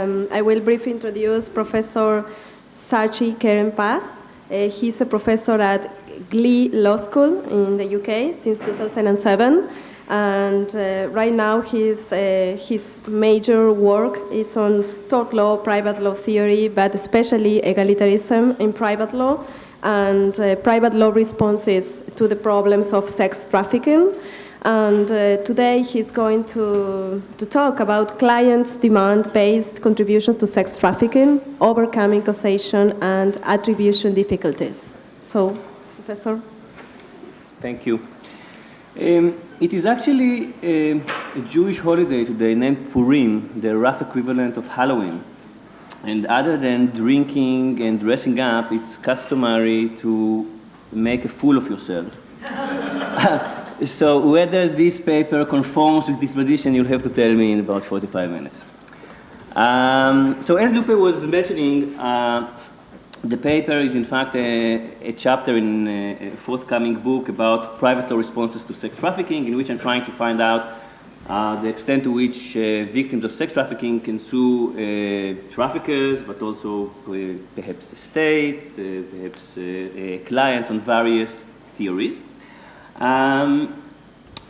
I will briefly introduce Professor Tsachi Keren Paz. He's a professor at Keele Law School in the UK since 2007. And right now his major work is on tort law, private law theory, but especially egalitarianism in private law and private law responses to the problems of sex trafficking. And today he's going to talk about clients' demand-based contributions to sex trafficking, overcoming causation and attribution difficulties. So, Professor. Thank you. It is actually a Jewish holiday today named Purim, the rough equivalent of Halloween. And other than drinking and dressing up, it's customary to make a fool of yourself. So whether this paper conforms with this tradition, you'll have to tell me in about 45 minutes. So as Lupe was mentioning, the paper is in fact a chapter in a forthcoming book about private law responses to sex trafficking, in which I'm trying to find out the extent to which victims of sex trafficking can sue traffickers, but also perhaps the state, perhaps clients on various theories.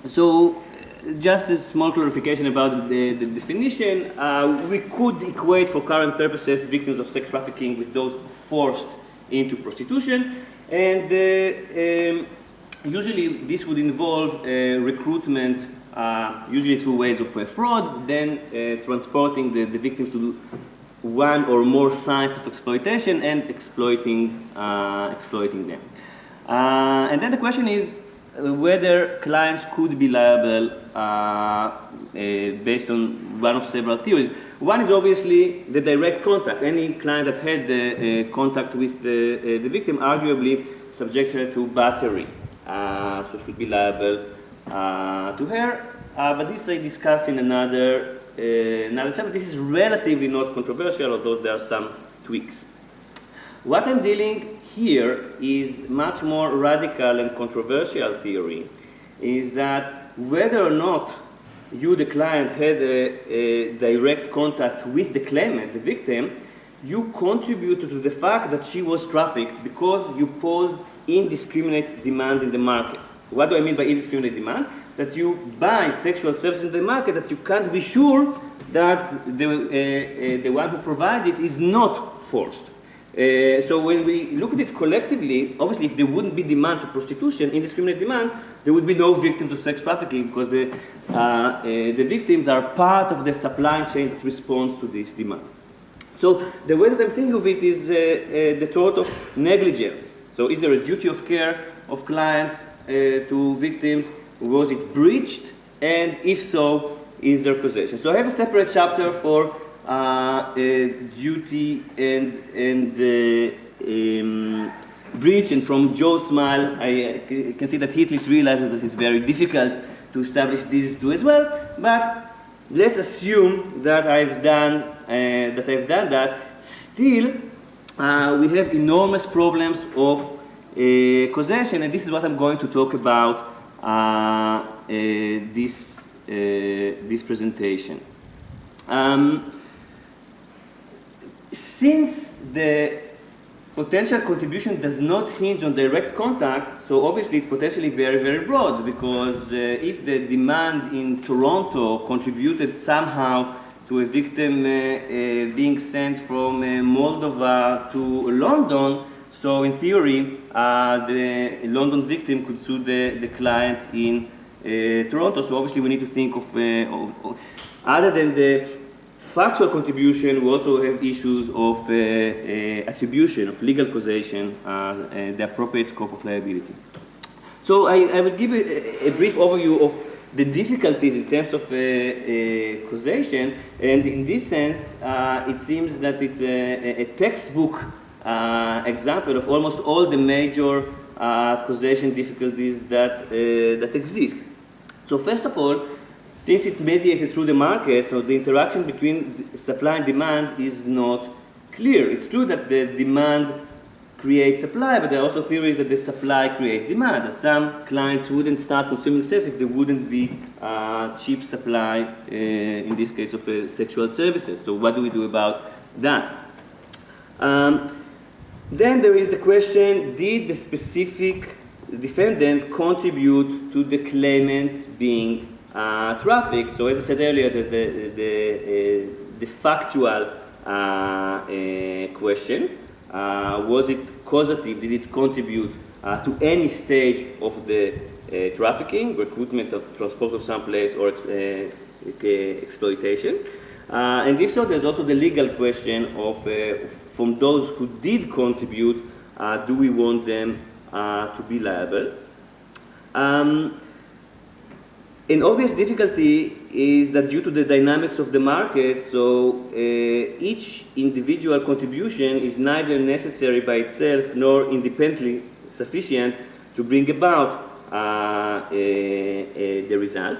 So just a small clarification about the definition. We could equate for current purposes victims of sex trafficking with those forced into prostitution, and usually this would involve recruitment, usually through ways of fraud, then transporting the victims to one or more sites of exploitation and exploiting them. And then the question is whether clients could be liable based on one of several theories. One is obviously the direct contact. Any client that had contact with the victim arguably subjected to battery, so should be liable to her. But this I discuss in another chapter. This is relatively not controversial, although there are some tweaks. What I'm dealing here is much more radical and controversial theory, is that whether or not you, the client, had a direct contact with the claimant, the victim, you contributed to the fact that she was trafficked because you posed indiscriminate demand in the market. What do I mean by indiscriminate demand? That you buy sexual services in the market that you can't be sure that the one who provides it is not forced. So when we look at it collectively, obviously if there wouldn't be demand to prostitution, indiscriminate demand, there would be no victims of sex trafficking because the victims are part of the supply chain that responds to this demand. So the way that I'm thinking of it is the tort of negligence. So is there a duty of care of clients to victims? Was it breached? And if so, is there causation? So I have a separate chapter for duty and breach, and from Joe's smile, I can see that he at least realizes that it's very difficult to establish these two as well. But let's assume that I've done that. Still, we have enormous problems of causation, and this is what I'm going to talk about this presentation. Since the potential contribution does not hinge on direct contact, so obviously it's potentially very, very broad, because if the demand in Toronto contributed somehow to a victim being sent from Moldova to London, so in theory, the London victim could sue the client in Toronto. So obviously we need to think of other than the factual contribution, we also have issues of attribution, of legal causation, and the appropriate scope of liability. So I will give a brief overview of the difficulties in terms of causation, and in this sense, it seems that it's a textbook example of almost all the major causation difficulties that exist. So first of all, since it's mediated through the market, so the interaction between supply and demand is not clear. It's true that the demand creates supply, but there are also theories that the supply creates demand, that some clients wouldn't start consuming sex if there wouldn't be cheap supply, in this case of sexual services. So what do we do about that? Then there is the question, did the specific defendant contribute to the claimants being trafficked? So as I said earlier, there's the factual question. Was it causative? Did it contribute to any stage of the trafficking, recruitment, of transport of some place, or exploitation? And if so, there's also the legal question of, from those who did contribute, do we want them to be liable? An obvious difficulty is that due to the dynamics of the market, so each individual contribution is neither necessary by itself nor independently sufficient to bring about the result.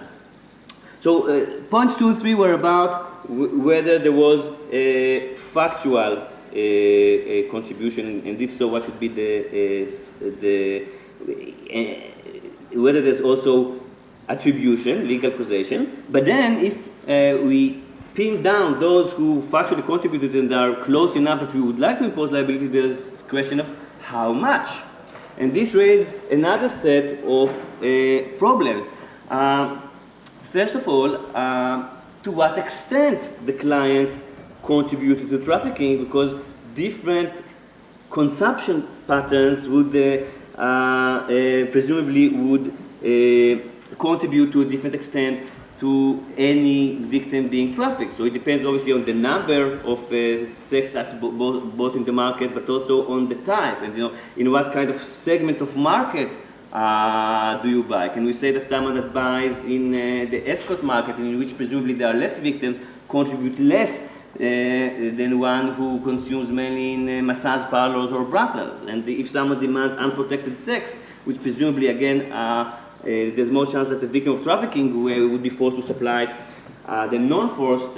So points 2 and 3 were about whether there was a factual contribution, and if so, what should be whether there's also attribution, legal causation. But then if we pin down those who factually contributed and are close enough that we would like to impose liability, there's a question of how much. And this raises another set of problems. First of all, to what extent the client contributed to trafficking, because different consumption patterns would presumably would contribute to a different extent to any victim being trafficked. So it depends obviously on the number of sex acts both in the market, but also on the type, and in what kind of segment of market do you buy? Can we say that someone that buys in the escort market, in which presumably there are less victims, contribute less than one who consumes mainly in massage parlors or brothels? And if someone demands unprotected sex, which presumably again there's more chance that the victim of trafficking would be forced to supply it, the non-forced what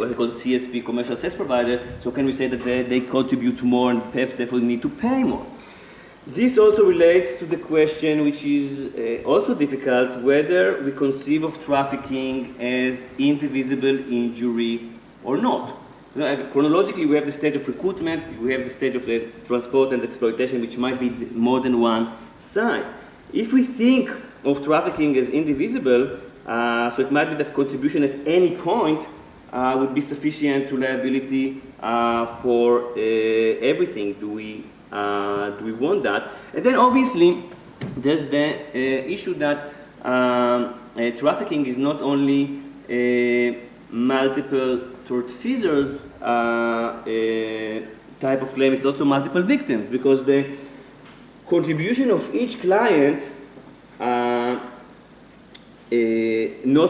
they call CSP, commercial sex provider, so can we say that they contribute more and perhaps therefore need to pay more? This also relates to the question, which is also difficult, whether we conceive of trafficking as indivisible injury or not. Chronologically, we have the stage of recruitment, we have the stage of the transport and exploitation, which might be more than one side. If we think of trafficking as indivisible, so it might be that contribution at any point would be sufficient to liability for everything. Do we want that? And then obviously there's the issue that trafficking is not only multiple tortfeasors type of claim, it's also multiple victims, because the contribution of each client, not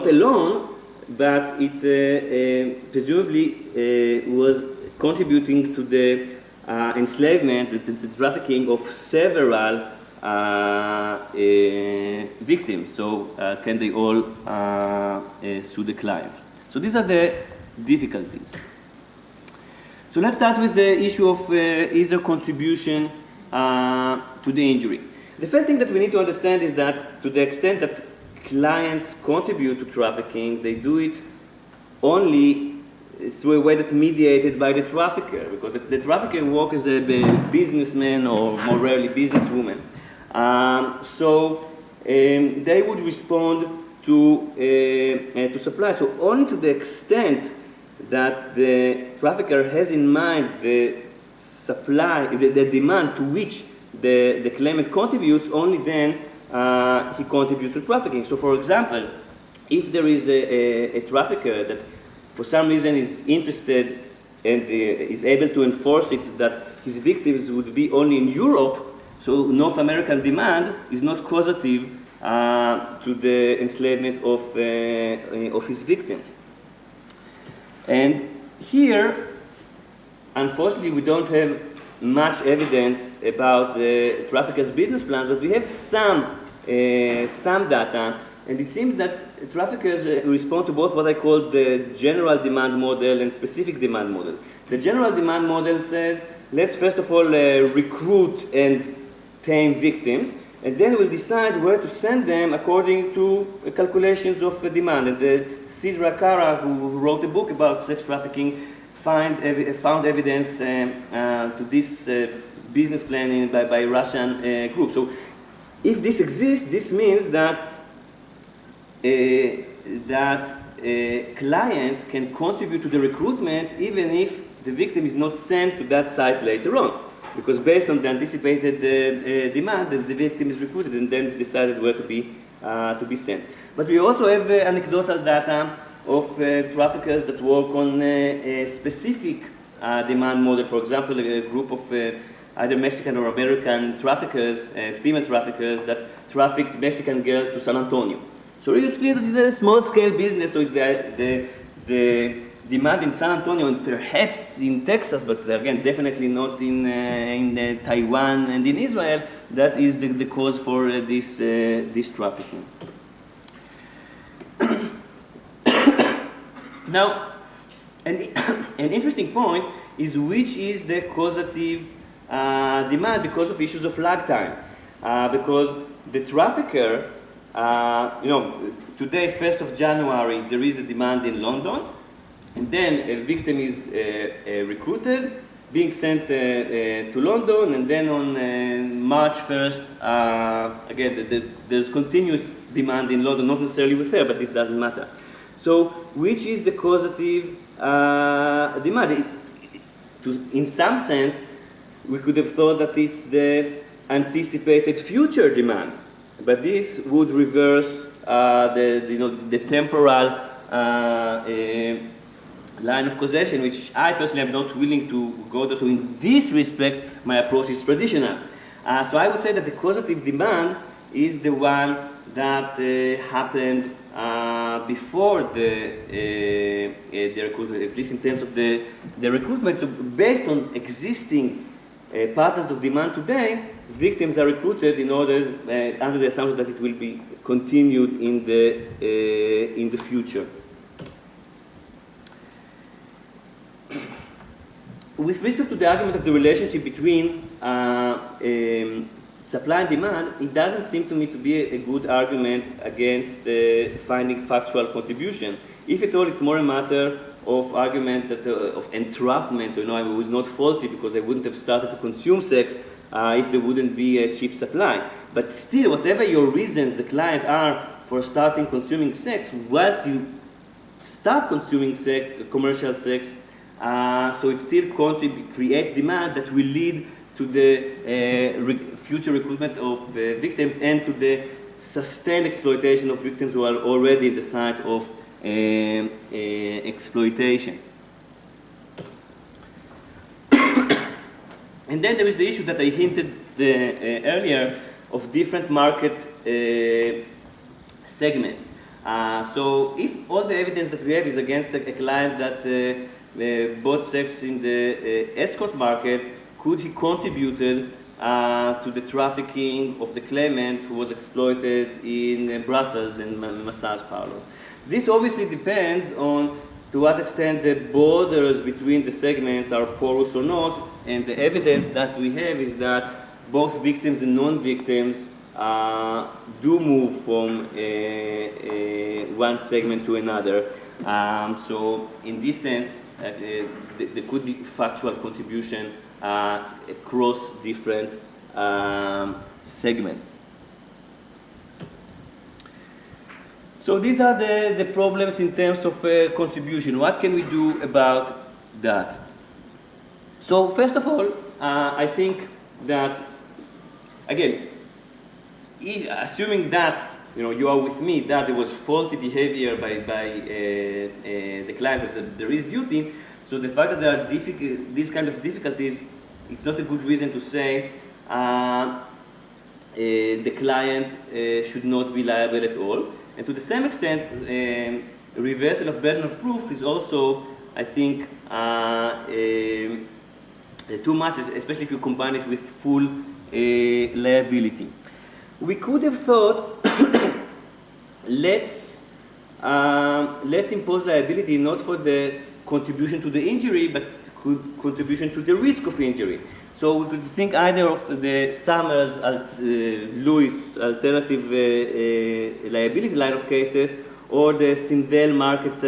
alone, but it presumably was contributing to the enslavement, the trafficking of several victims. So can they all sue the client? So these are the difficulties. So let's start with the issue of is there contribution to the injury. The first thing that we need to understand is that to the extent that clients contribute to trafficking, they do it only through a way that's mediated by the trafficker, because the trafficker works as a businessman or more rarely businesswoman. So they would respond to supply. So only to the extent that the trafficker has in mind the supply, the demand to which the claimant contributes, only then he contributes to trafficking. So for example, if there is a trafficker that for some reason is interested and is able to enforce it that his victims would be only in Europe, so North American demand is not causative to the enslavement of his victims. And here, unfortunately, we don't have much evidence about the traffickers' business plans, but we have some data, and it seems that traffickers respond to both what I call the general demand model and specific demand model. The general demand model says let's first of all recruit and tame victims, and then we'll decide where to send them according to calculations of the demand. And Sidra Kara, who wrote a book about sex trafficking, found evidence to this business planning by Russian group. So if this exists, this means that clients can contribute to the recruitment even if the victim is not sent to that site later on. Because based on the anticipated demand, the victim is recruited and then it's decided where to be sent. But we also have anecdotal data of traffickers that work on a specific demand model. For example, a group of either Mexican or American traffickers, female traffickers, that trafficked Mexican girls to San Antonio. So it's clear that it's a small-scale business, so it's the demand in San Antonio and perhaps in Texas, but again, definitely not in Taiwan and in Israel, that is the cause for this trafficking. Now, an interesting point is which is the causative demand because of issues of lag time. Because the trafficker, today, 1st of January, there is a demand in London, and then a victim is recruited, being sent to London, and then on March 1st, again, there's continuous demand in London, not necessarily with her, but this doesn't matter. So, which is the causative demand? In some sense, we could have thought that it's the anticipated future demand, but this would reverse the temporal line of causation, which I personally am not willing to go to. So in this respect, my approach is traditional. So I would say that the causative demand is the one that happened before the recruitment, at least in terms of the recruitment. So based on existing patterns of demand today, victims are recruited in order, under the assumption that it will be continued in the future. With respect to the argument of the relationship between supply and demand, it doesn't seem to me to be a good argument against finding factual contribution. If at all, it's more a matter of argument that, of entrapment. So, I was not faulty because I wouldn't have started to consume sex if there wouldn't be a cheap supply. But still, whatever your reasons, the client, are for starting consuming sex, once you start consuming sex, commercial sex, so it still creates demand that will lead to the future recruitment of victims and to the sustained exploitation of victims who are already in the site of exploitation. And then there is the issue that I hinted earlier of different market segments. So if all the evidence that we have is against a client that bought sex in the escort market, could he contributed to the trafficking of the claimant who was exploited in brothels and massage parlors? This obviously depends on to what extent the borders between the segments are porous or not, and the evidence that we have is that both victims and non-victims do move from one segment to another. So in this sense, there could be factual contribution across different segments. So these are the problems in terms of contribution. What can we do about that? So first of all, I think that, again, assuming that you are with me, that there was faulty behavior by the client, that there is duty, so the fact that there are these kind of difficulties, it's not a good reason to say the client should not be liable at all. And to the same extent, reversal of burden of proof is also, I think, too much, especially if you combine it with full liability. We could have thought, let's impose liability not for the contribution to the injury, but contribution to the risk of injury. So we could think either of the Summers-Lewis alternative liability line of cases or the Sindel market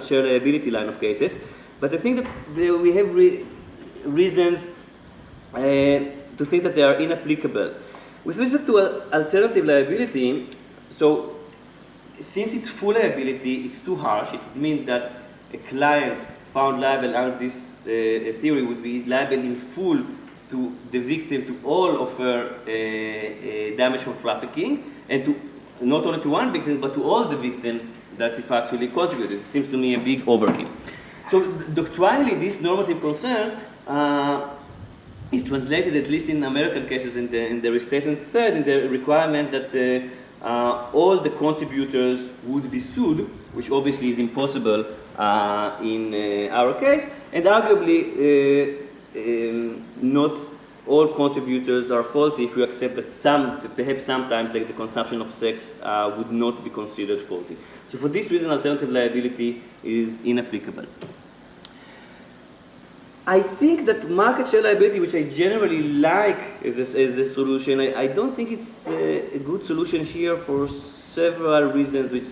share liability line of cases. But I think that we have reasons to think that they are inapplicable. With respect to alternative liability, so since it's full liability, it's too harsh. It means that a client found liable under this theory would be liable in full to the victim, to all of her damage from trafficking, and to not only to one victim, but to all the victims that if actually contributed. It seems to me a big overkill. So doctrinally, this normative concern is translated, at least in American cases, in the restatement third, in the requirement that all the contributors would be sued, which obviously is impossible in our case, and arguably not all contributors are faulty if you accept that perhaps sometimes like the consumption of sex would not be considered faulty. So for this reason, alternative liability is inapplicable. I think that market share liability, which I generally like as a solution, I don't think it's a good solution here for several reasons which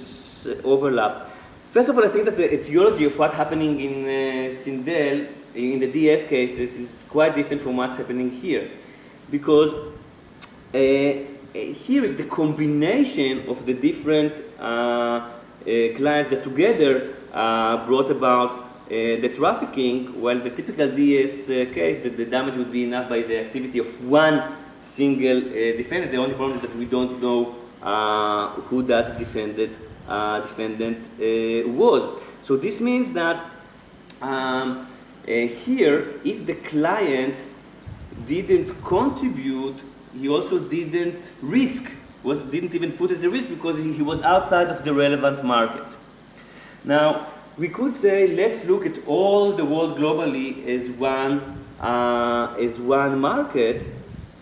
overlap. First of all, I think that the etiology of what's happening in Sindel, in the DS cases, is quite different from what's happening here. Because here is the combination of the different clients that together brought about the trafficking, while the typical DS case, that the damage would be enough by the activity of one single defendant. The only problem is that we don't know who that defendant was. So this means that here, if the client didn't contribute, he also didn't didn't even put at the risk because he was outside of the relevant market. Now, we could say, let's look at all the world globally as one market,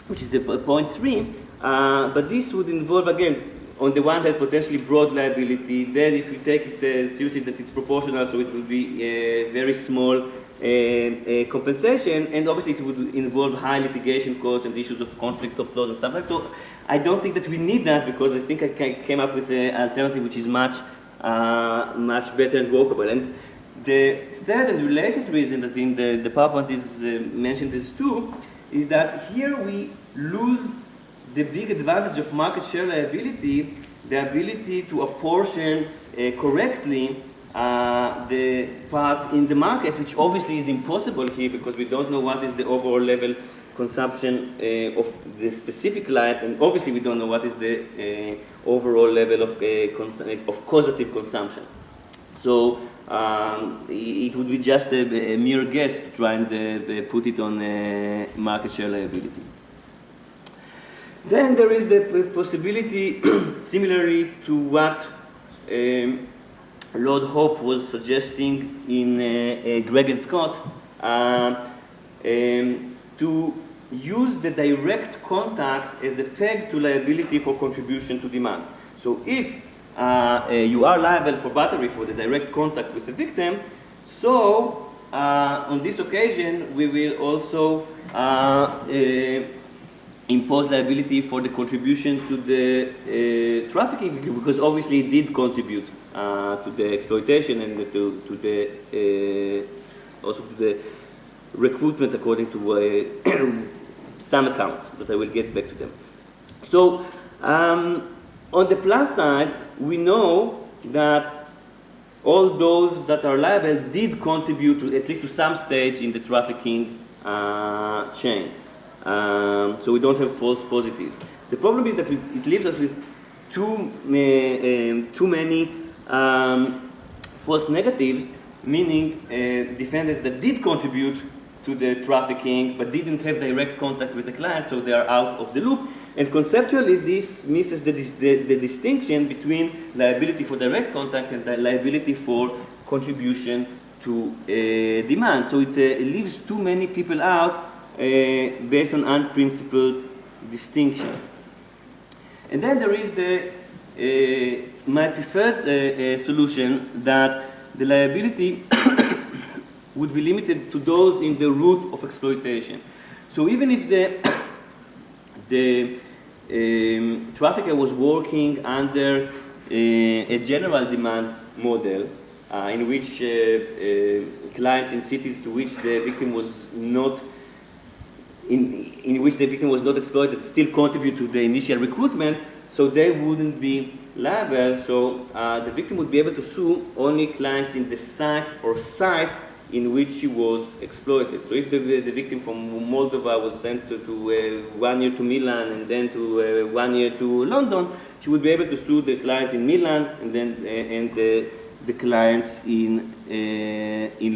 which is the point 3. But this would involve, again, on the one hand, potentially broad liability. Then, if you take it seriously, that it's proportional, so it will be a very small compensation, and obviously it would involve high litigation costs and issues of conflict of laws and stuff like that. So I don't think that we need that, because I think I came up with an alternative which is much better and workable. And the third and related reason that in the PowerPoint is mentioned as too, is that here we lose the big advantage of market share liability, the ability to apportion correctly the part in the market, which obviously is impossible here because we don't know what is the overall level consumption of the specific client, and obviously we don't know what is the overall level of causative consumption. So it would be just a mere guess to try and put it on market share liability. Then there is the possibility, similarly to what Lord Hope was suggesting in Gregg and Scott, to use the direct contact as a peg to liability for contribution to demand. So if you are liable for battery for the direct contact with the victim, so on this occasion we will also impose liability for the contribution to the trafficking, because obviously it did contribute to the exploitation and to the also to the recruitment according to some accounts, but I will get back to them. So on the plus side, we know that all those that are liable did contribute to, at least to some stage in the trafficking chain. So we don't have false positives. The problem is that it leaves us with too many false negatives, meaning defendants that did contribute to the trafficking but didn't have direct contact with the client, so they are out of the loop. And conceptually, this misses the distinction between liability for direct contact and the liability for contribution to demand. So it leaves too many people out based on unprincipled distinction. And then there is my preferred solution, that the liability would be limited to those in the route of exploitation. So even if the trafficker was working under a general demand model in which clients in cities to which the victim was not in which the victim was not exploited still contribute to the initial recruitment, so they wouldn't be liable. So the victim would be able to sue only clients in the site or sites in which she was exploited. So if the victim from Moldova was sent to 1 year to Milan and then to 1 year to London, she would be able to sue the clients in Milan and then the clients in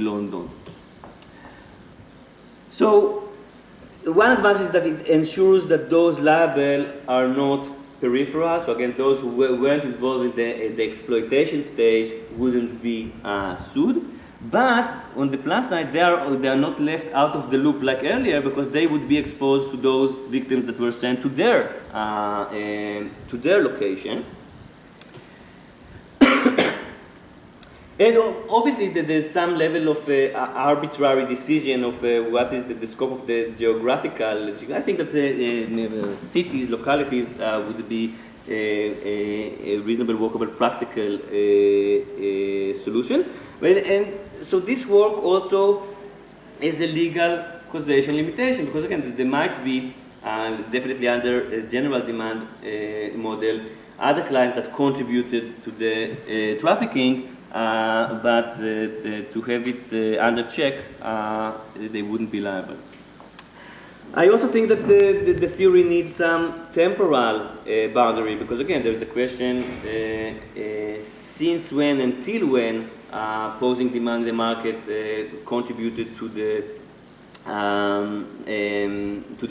London. So one advantage is that it ensures that those liable are not peripheral. So again, those who weren't involved in the exploitation stage wouldn't be sued. But on the plus side, they are not left out of the loop like earlier, because they would be exposed to those victims that were sent to their location. And obviously, there's some level of arbitrary decision of what is the scope of the geographical. I think that cities, localities would be a reasonable, workable, practical solution. And so this work also is a legal causation limitation, because again, there might be definitely under a general demand model other clients that contributed to the trafficking. But to have it under check, they wouldn't be liable. I also think that the theory needs some temporal boundary, because again, there's the question, since when, until when posing demand in the market contributed to the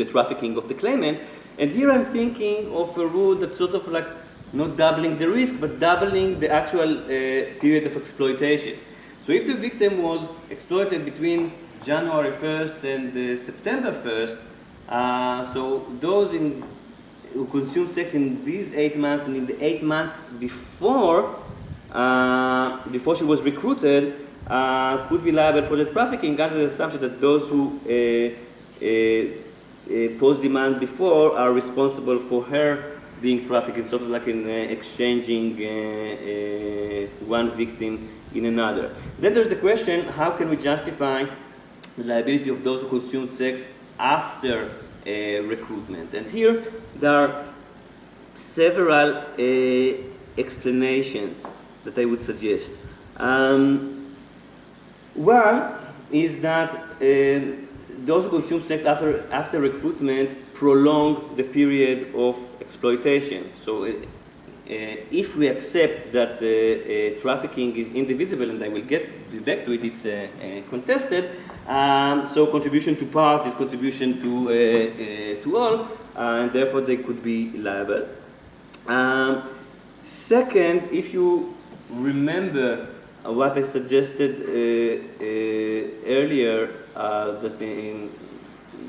trafficking of the claimant. And here I'm thinking of a rule that's sort of like not doubling the risk, but doubling the actual period of exploitation. So if the victim was exploited between January 1st and September 1st, so those who consume sex in these 8 months and in the 8 months before she was recruited could be liable for the trafficking under the assumption that those who post demand before are responsible for her being trafficked, sort of like in exchanging one victim in another. Then there's the question, how can we justify the liability of those who consume sex after recruitment? And here there are several explanations that I would suggest. One is that those who consume sex after recruitment prolong the period of exploitation. So if we accept that trafficking is indivisible, and I will get back to it, it's contested, so contribution to part is contribution to all, and therefore they could be liable. Second, if you remember what I suggested earlier, that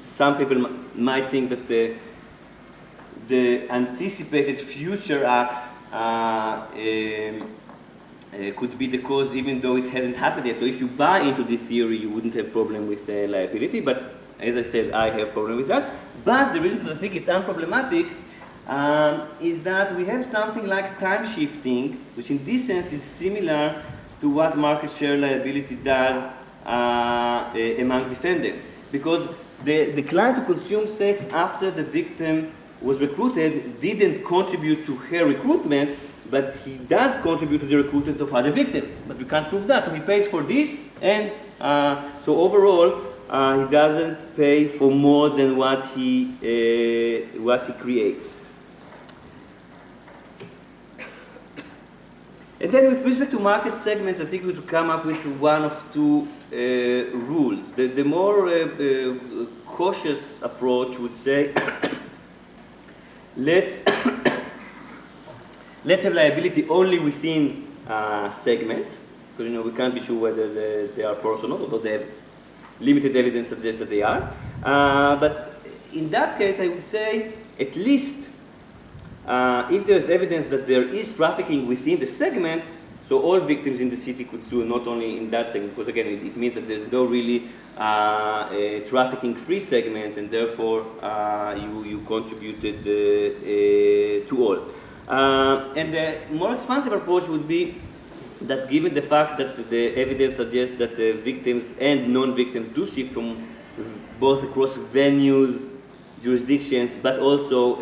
some people might think that the anticipated future act could be the cause even though it hasn't happened yet. So if you buy into this theory, you wouldn't have problem with liability, but as I said, I have problem with that. But the reason that I think it's unproblematic is that we have something like time shifting, which in this sense is similar to what market share liability does among defendants. Because the client who consumed sex after the victim was recruited didn't contribute to her recruitment, but he does contribute to the recruitment of other victims. But we can't prove that, so he pays for this, and so overall, he doesn't pay for more than what he creates. And then with respect to market segments, I think we would come up with one of two rules. The more cautious approach would say, let's have liability only within segment, because we can't be sure whether they are porous or not, although they have limited evidence suggests that they are. But in that case, I would say at least if there's evidence that there is trafficking within the segment, so So all victims in the city could sue, not only in that segment, because again, it means that there's no really a trafficking-free segment, and therefore you contributed to all. And the more expansive approach would be that given the fact that the evidence suggests that the victims and non-victims do shift from both across venues, jurisdictions, but also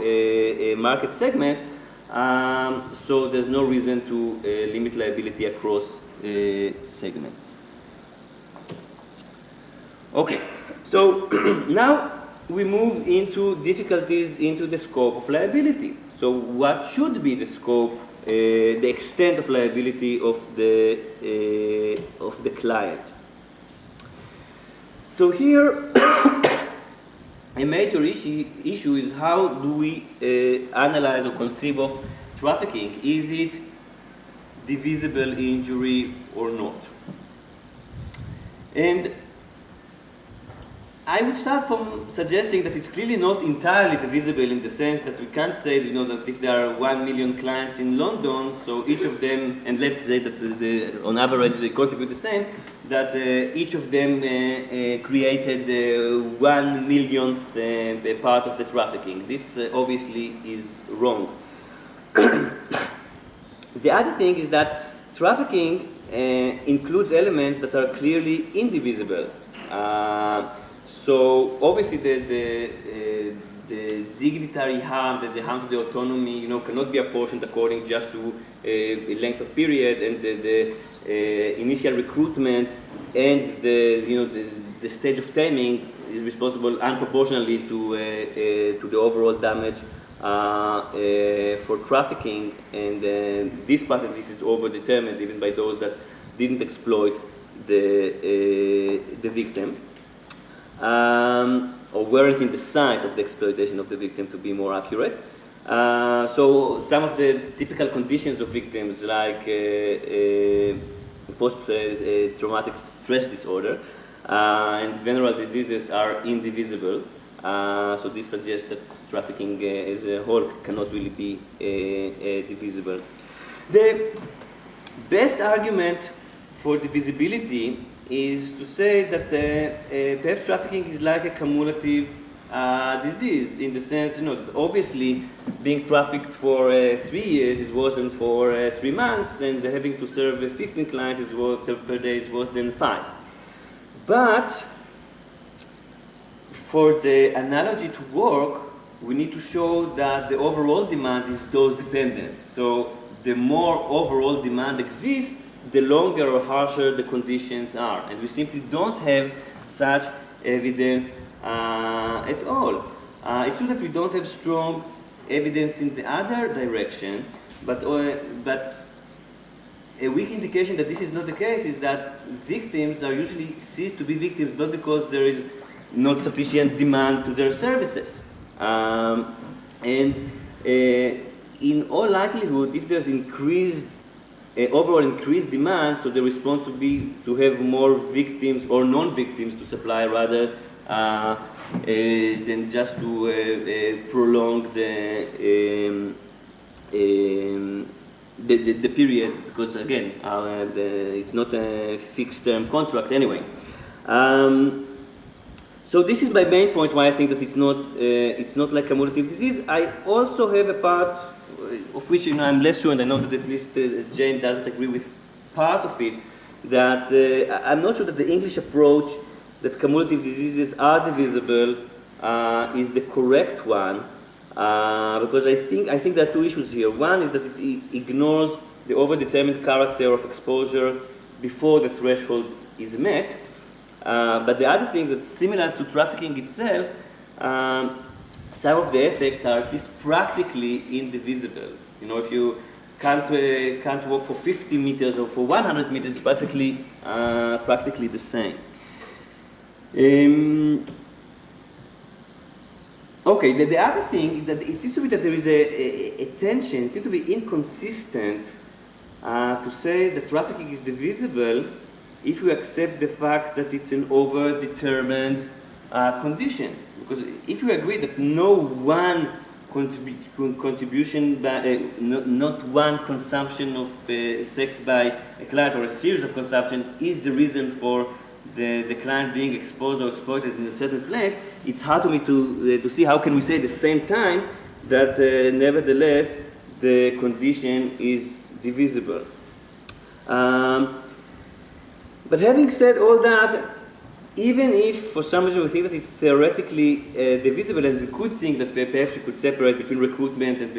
market segments, so there's no reason to limit liability across segments. Okay, so now we move into difficulties into the scope of liability. So what should be the scope, the extent of liability of the client? So here, a major issue is how do we analyze or conceive of trafficking? Is it divisible injury or not? And I would start from suggesting that it's clearly not entirely divisible in the sense that we can't say, that if there are 1 million clients in London, so each of them, and let's say that on average they contribute the same, that each of them created 1 millionth part of the trafficking. This obviously is wrong. The other thing is that trafficking includes elements that are clearly indivisible. So obviously the dignitary harm, the harm to the autonomy, cannot be apportioned according just to length of period, and the initial recruitment and the stage of taming is responsible unproportionally to the overall damage for trafficking, and this part at least is overdetermined even by those that didn't exploit the victim. Or weren't in the site of the exploitation of the victim, to be more accurate. So some of the typical conditions of victims, like post-traumatic stress disorder and venereal diseases, are indivisible. So this suggests that trafficking as a whole cannot really be divisible. The best argument for divisibility is to say that perhaps trafficking is like a cumulative disease, in the sense, that obviously being trafficked for 3 years is worse than for 3 months, and having to serve 15 clients per day is worse than 5. But for the analogy to work, we need to show that the overall demand is dose dependent. So the more overall demand exists, the longer or harsher the conditions are. And we simply don't have such evidence at all. It's true that we don't have strong evidence in the other direction, but a weak indication that this is not the case is that victims are usually ceased to be victims not because there is not sufficient demand to their services. In all likelihood, if there's overall increased demand, so the response would be to have more victims or non-victims to supply rather than just to prolong the period, because again, it's not a fixed term contract anyway. So this is my main point why I think that it's not like cumulative disease. I also have a part of which I'm less sure, and I know that at least Jane doesn't agree with part of it, that I'm not sure that the English approach that cumulative diseases are divisible is the correct one, because I think there are two issues here. One is that it ignores the overdetermined character of exposure before the threshold is met, but the other thing that, similar to trafficking itself, some of the effects are at least practically indivisible. If you can't walk for 50 meters or for 100 meters, it's practically the same. Okay, the other thing is that it seems to be that there is a tension, it seems to be inconsistent to say that trafficking is divisible if you accept the fact that it's an overdetermined condition. Because if you agree that no one contribution by, not one consumption of sex by a client or a series of consumption is the reason for the client being exposed or exploited in a certain place, it's hard to me to see how can we say at the same time that nevertheless the condition is divisible. But having said all that, even if for some reason we think that it's theoretically divisible, and we could think that perhaps we could separate between recruitment and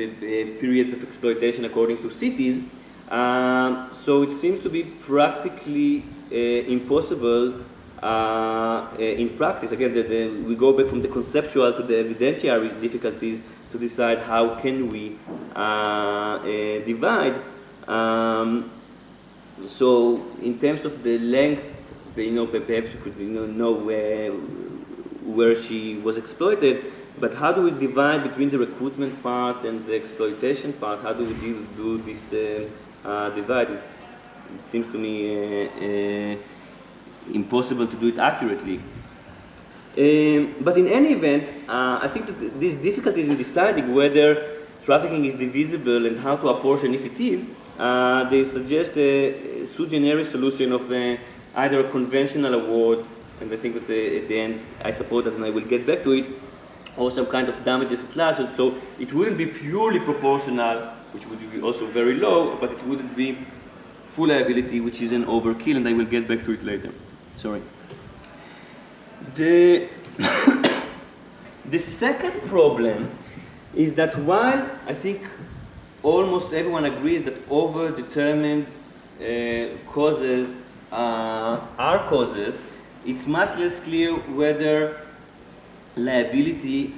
periods of exploitation according to cities, so it seems to be practically impossible in practice. Again, we go back from the conceptual to the evidentiary difficulties to decide how can we divide. So in terms of the length, perhaps we could know where she was exploited, but how do we divide between the recruitment part and the exploitation part? How do we do this divide? It seems to me impossible to do it accurately. But in any event, I think that these difficulties in deciding whether trafficking is divisible and how to apportion if it is, they suggest a sui generis solution of either a conventional award, and I think that at the end, I suppose that, and I will get back to it, or some kind of damages at large. So it wouldn't be purely proportional, which would be also very low, but it wouldn't be full liability, which is an overkill, and I will get back to it later. Sorry. The second problem is that while I think almost everyone agrees that over-determined causes are causes, it's much less clear whether liability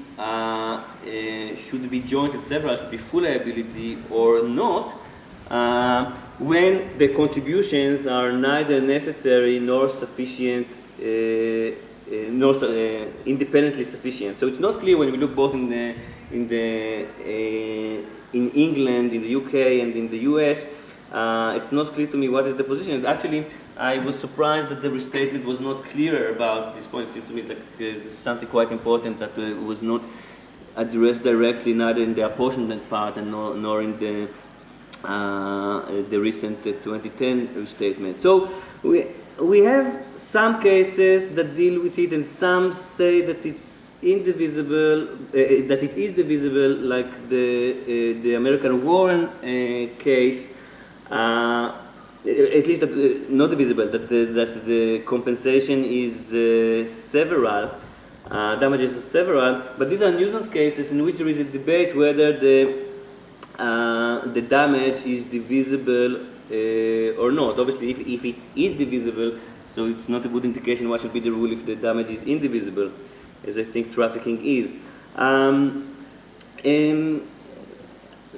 should be joint and several, should be full liability or not, when the contributions are neither necessary nor sufficient, nor independently sufficient. So it's not clear when we look both in England, in the UK, and in the US. It's not clear to me what is the position. Actually, I was surprised that the restatement was not clear about this point. It seems to me like something quite important that was not addressed directly, neither in the apportionment part and nor in the recent 2010 restatement. So we have some cases that deal with it, and some say that it's indivisible, that it is divisible, like the American Warren case. At least not divisible, that the compensation is several, damages are several, but these are nuisance cases in which there is a debate whether the damage is divisible or not. Obviously, if it is divisible, so it's not a good indication what should be the rule if the damage is indivisible, as I think trafficking is.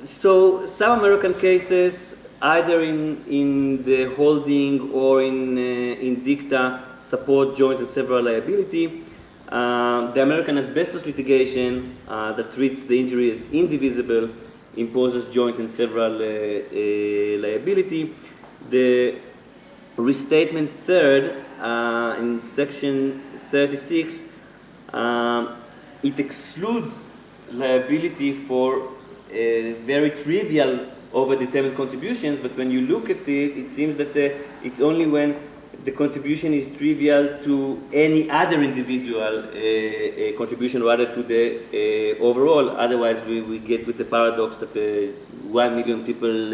So some American cases, either in the holding or in dicta, support joint and several liability. The American asbestos litigation that treats the injury as indivisible imposes joint and several liability. The restatement third in section 36, it excludes liability for very trivial over-determined contributions, but when you look at it, it seems that it's only when the contribution is trivial to any other individual contribution rather to the overall. Otherwise, we get with the paradox that 1 million people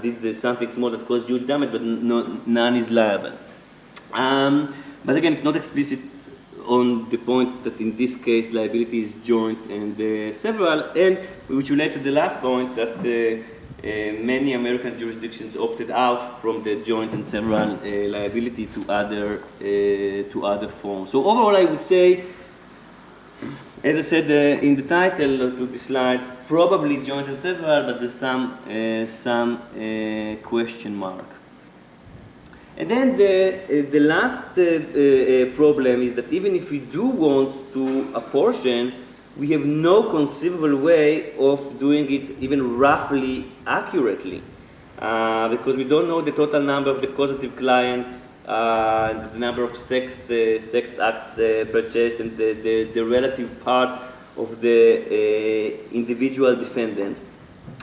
did something small that caused huge damage, but none is liable. But again, it's not explicit on the point that in this case liability is joint and several, and which relates to the last point that many American jurisdictions opted out from the joint and several liability to other forms. So overall, I would say, as I said in the title to the slide, probably joint and several, but there's some question mark. And then the last problem is that even if we do want to apportion, we have no conceivable way of doing it even roughly accurately, because we don't know the total number of the causative clients, the number of sex acts purchased, and the relative part of the individual defendant.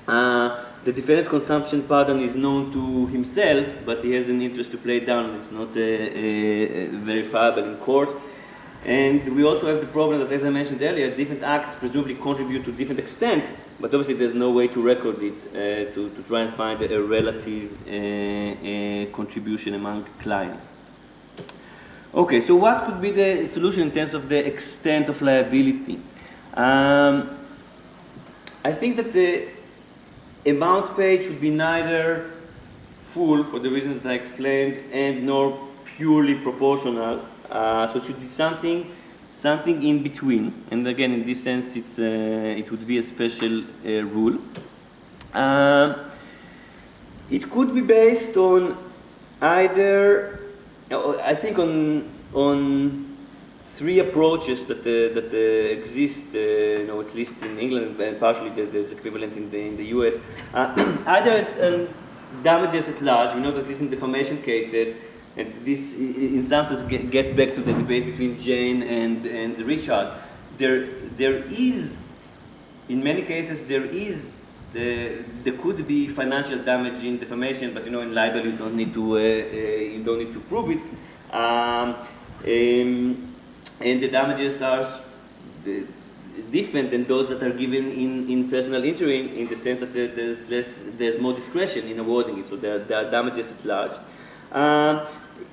The defendant's consumption pattern is known to himself, but he has an interest to play down. It's not verifiable in court. And we also have the problem that, as I mentioned earlier, different acts presumably contribute to different extent, but obviously there's no way to record it to try and find a relative contribution among clients. Okay, so what could be the solution in terms of the extent of liability? I think that the amount paid should be neither full, for the reasons that I explained, and nor purely proportional. So it should be something in between. And again, in this sense, it would be a special rule. It could be based on either, I think, on three approaches that exist, at least in England, and partially there's equivalent in the US. Either damages at large. We know that at least in defamation cases, and this, in some sense, gets back to the debate between Jane and Richard. There is, in many cases, there could be financial damage in defamation, but in libel you don't need to prove it. And the damages are different than those that are given in personal injury, in the sense that there's more discretion in awarding it. So there are damages at large.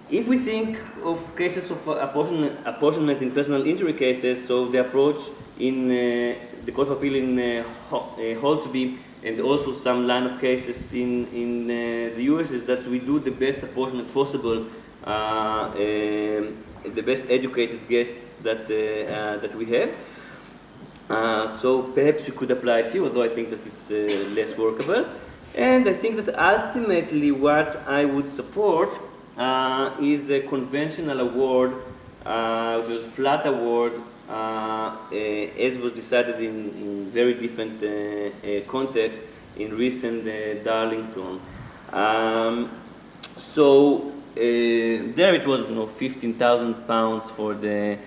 If we think of cases of apportionment in personal injury cases, so the approach in the Court of Appeal in Holtby, and also some line of cases in the US, is that we do the best apportionment possible, the best educated guess that we have. So perhaps we could apply it here, although I think that it's less workable. And I think that ultimately what I would support is a conventional award, which is a flat award, as was decided in very different contexts in recent Darlington. So there it was, £15,000 for the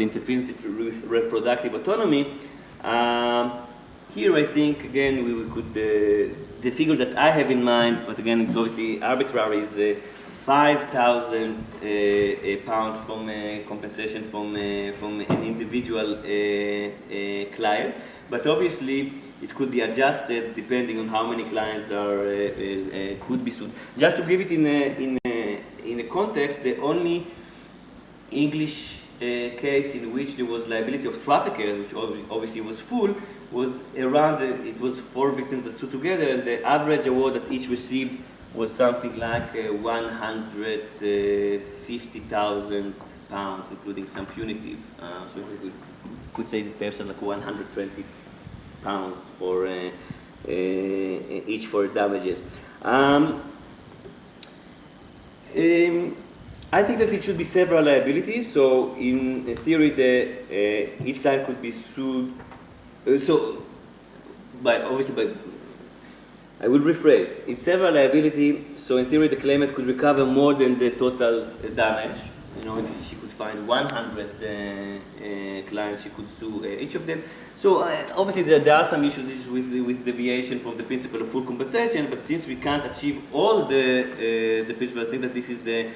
interference with reproductive autonomy. Here I think, again, we could, the figure that I have in mind, but again it's obviously arbitrary, is £5,000 from compensation from an individual client. But obviously it could be adjusted depending on how many clients could be sued. Just to give it in a context, the only English case in which there was liability of traffickers, which obviously was full, was around, it was 4 victims that sued together, and the average award that each received was something like £150,000, including some punitive. So we could say that perhaps like £120 for each for damages. I think that it should be several liabilities. So in theory, each client could be sued. I will rephrase. It's several liability. So in theory, the claimant could recover more than the total damage. If she could find 100 clients, she could sue each of them. So obviously there are some issues with deviation from the principle of full compensation. But since we can't achieve all the principle, I think that this is the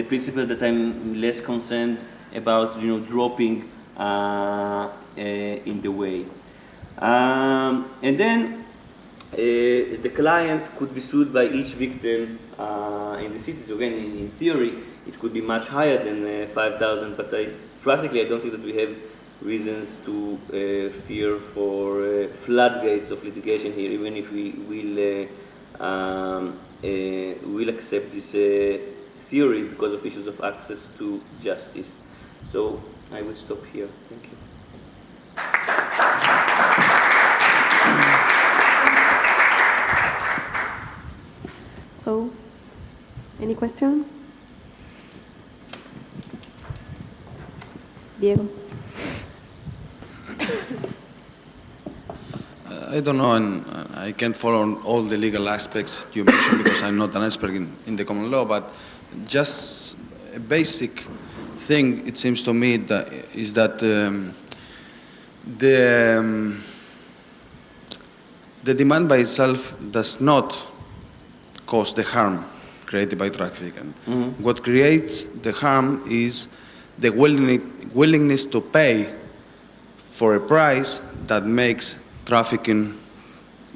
principle that I'm less concerned about, dropping in the way. And then the client could be sued by each victim in the city. So again, in theory, it could be much higher than 5,000, but practically I don't think that we have reasons to fear for floodgates of litigation here, even if we will accept this theory because of issues of access to justice. So I will stop here. Thank you. So, any question? Diego. I don't know, and I can't follow all the legal aspects you mentioned because I'm not an expert in the common law, but just a basic thing, it seems to me, is that the demand by itself does not cause the harm created by trafficking. Mm-hmm. What creates the harm is the willingness to pay for a price that makes trafficking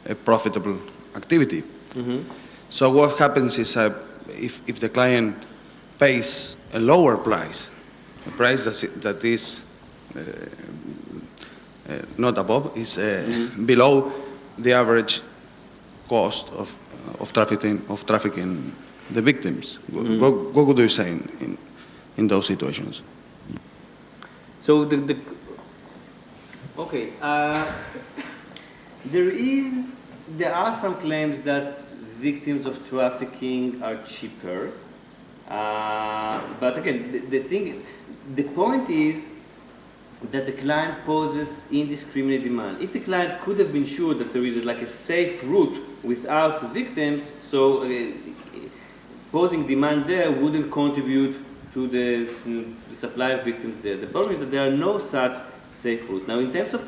a profitable activity. Mm-hmm. So what happens is if the client pays a lower price, a price that is not above, is below the average cost of trafficking the victims. Mm-hmm. What would you say in those situations? So okay, there are some claims that victims of trafficking are cheaper, but again, the point is that the client poses indiscriminate demand. If the client could have been sure that there is like a safe route without victims, so posing demand there wouldn't contribute to the supply of victims there. The problem is that there are no such safe route. Now, in terms of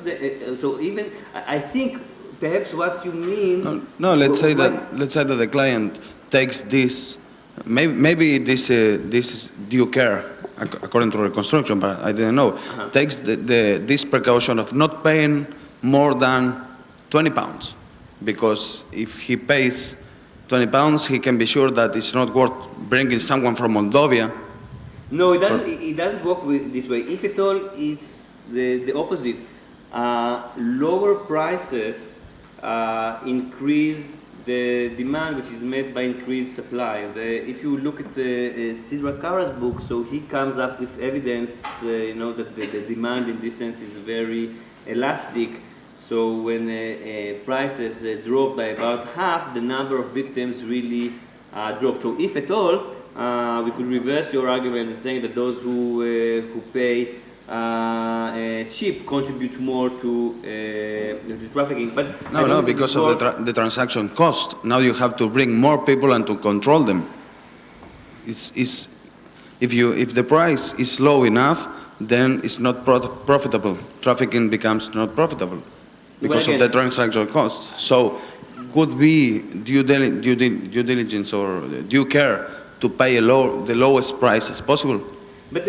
so even I think perhaps what you mean. No. Let's say that the client takes this. Maybe this is due care according to reconstruction, but I didn't know. Uh-huh. Takes this precaution of not paying more than £20, because if he pays £20, he can be sure that it's not worth bringing someone from Moldova. No, it doesn't. It doesn't work this way. If at all, it's the opposite. Lower prices increase the demand, which is met by increased supply. If you look at Sidra Kara's book, so he comes up with evidence, that the demand in this sense is very elastic. So when prices drop by about half, the number of victims really drop. So if at all, we could reverse your argument in saying that those who pay cheap contribute more to the trafficking. But no, because of the transaction cost. Now you have to bring more people and to control them. If the price is low enough, then it's not profitable. Trafficking becomes not profitable because of the transaction cost. So could be due diligence or due care to pay the lowest price as possible. But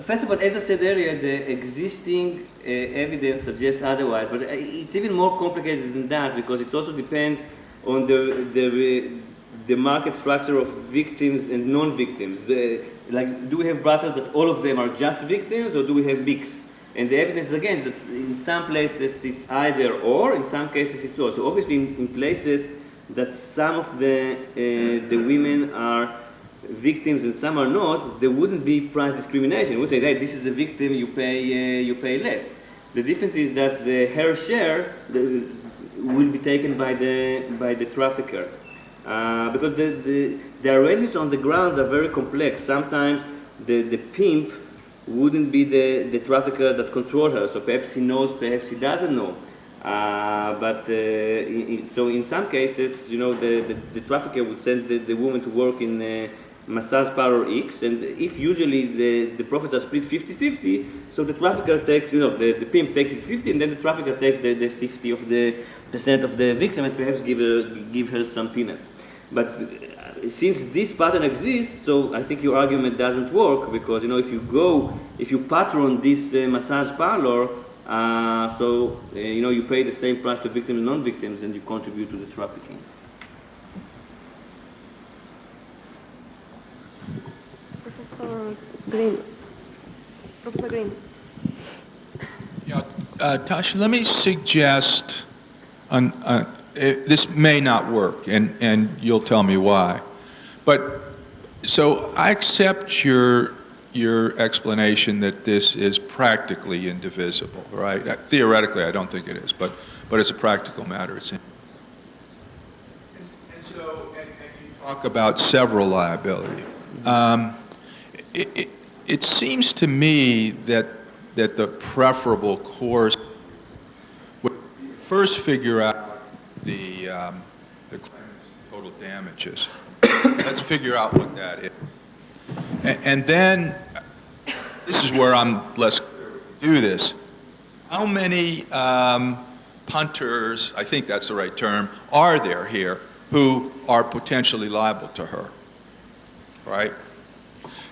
first of all, as I said earlier, the existing evidence suggests otherwise. But it's even more complicated than that, because it also depends on the market structure of victims and non-victims. Do we have brothels that all of them are just victims, or do we have mix? And the evidence again is that in some places it's either or, in some cases it's or. So obviously in places that some of the women are victims and some are not, there wouldn't be price discrimination. We say, hey, this is a victim, you pay less. The difference is that her share will be taken by the trafficker, because the arrangements on the grounds are very complex. Sometimes the pimp wouldn't be the trafficker that controls her, so perhaps he knows, perhaps he doesn't know. So in some cases, the trafficker would send the woman to work in massage parlor X, and if usually the profits are split 50-50, so the trafficker takes, the pimp takes his 50, and then the trafficker takes the 50% of the victim, and perhaps give her some peanuts. But since this pattern exists, so I think your argument doesn't work, because if you patron this massage parlor, you pay the same price to victims and non-victims, and you contribute to the trafficking. Professor Green. Yeah, Tasha, let me suggest, this may not work, and you'll tell me why. But, so I accept your explanation that this is practically indivisible, right? Theoretically, I don't think it is, but it's a practical matter. And you talk about several liability. It seems to me that the preferable course would first figure out the claimant's total damages. Let's figure out what that is. And then this is where I'm less clear to do this. How many punters, I think that's the right term, are there here who are potentially liable to her, right?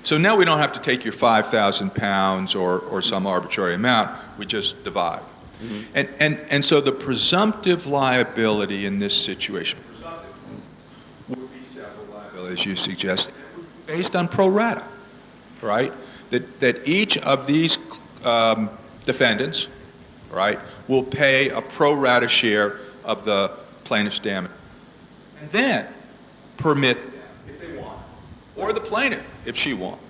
So now we don't have to take your 5,000 pounds or some arbitrary amount, we just divide. Mm-hmm. And so the presumptive liability in this situation would be several liabilities, as you suggest, based on pro rata, right? That each of these defendants, right, will pay a pro rata share of the plaintiff's damage. And then permit them, if they want, or the plaintiff, if she wants,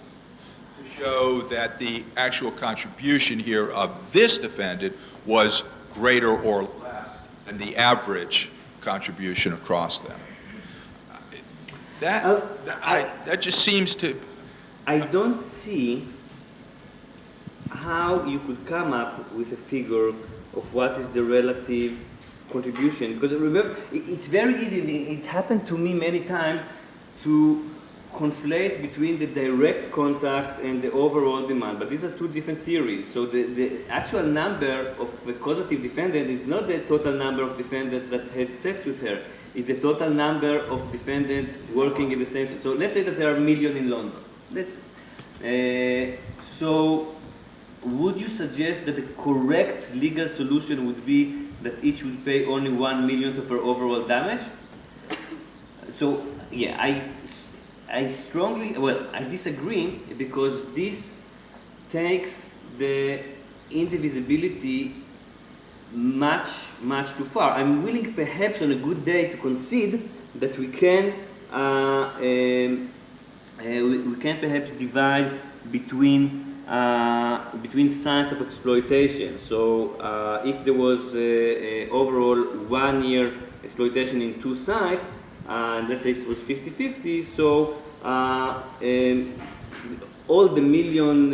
to show that the actual contribution here of this defendant was greater or less than the average contribution across them. That just seems to... I don't see how you could come up with a figure of what is the relative contribution. Because remember, it's very easy, it happened to me many times, to conflate between the direct contact and the overall demand. But these are two different theories. So the actual number of the causative defendant is not the total number of defendants that had sex with her. It's the total number of defendants working in the same... So let's say that there are a million in London. So would you suggest that the correct legal solution would be that each would pay only 1/1,000,000th of her overall damage? So, yeah, I strongly, well, I disagree because this takes the indivisibility much too far. I'm willing perhaps on a good day to concede that we can perhaps divide between sites of exploitation. So if there was overall 1 year exploitation in two sites, and let's say it was 50-50, so all the million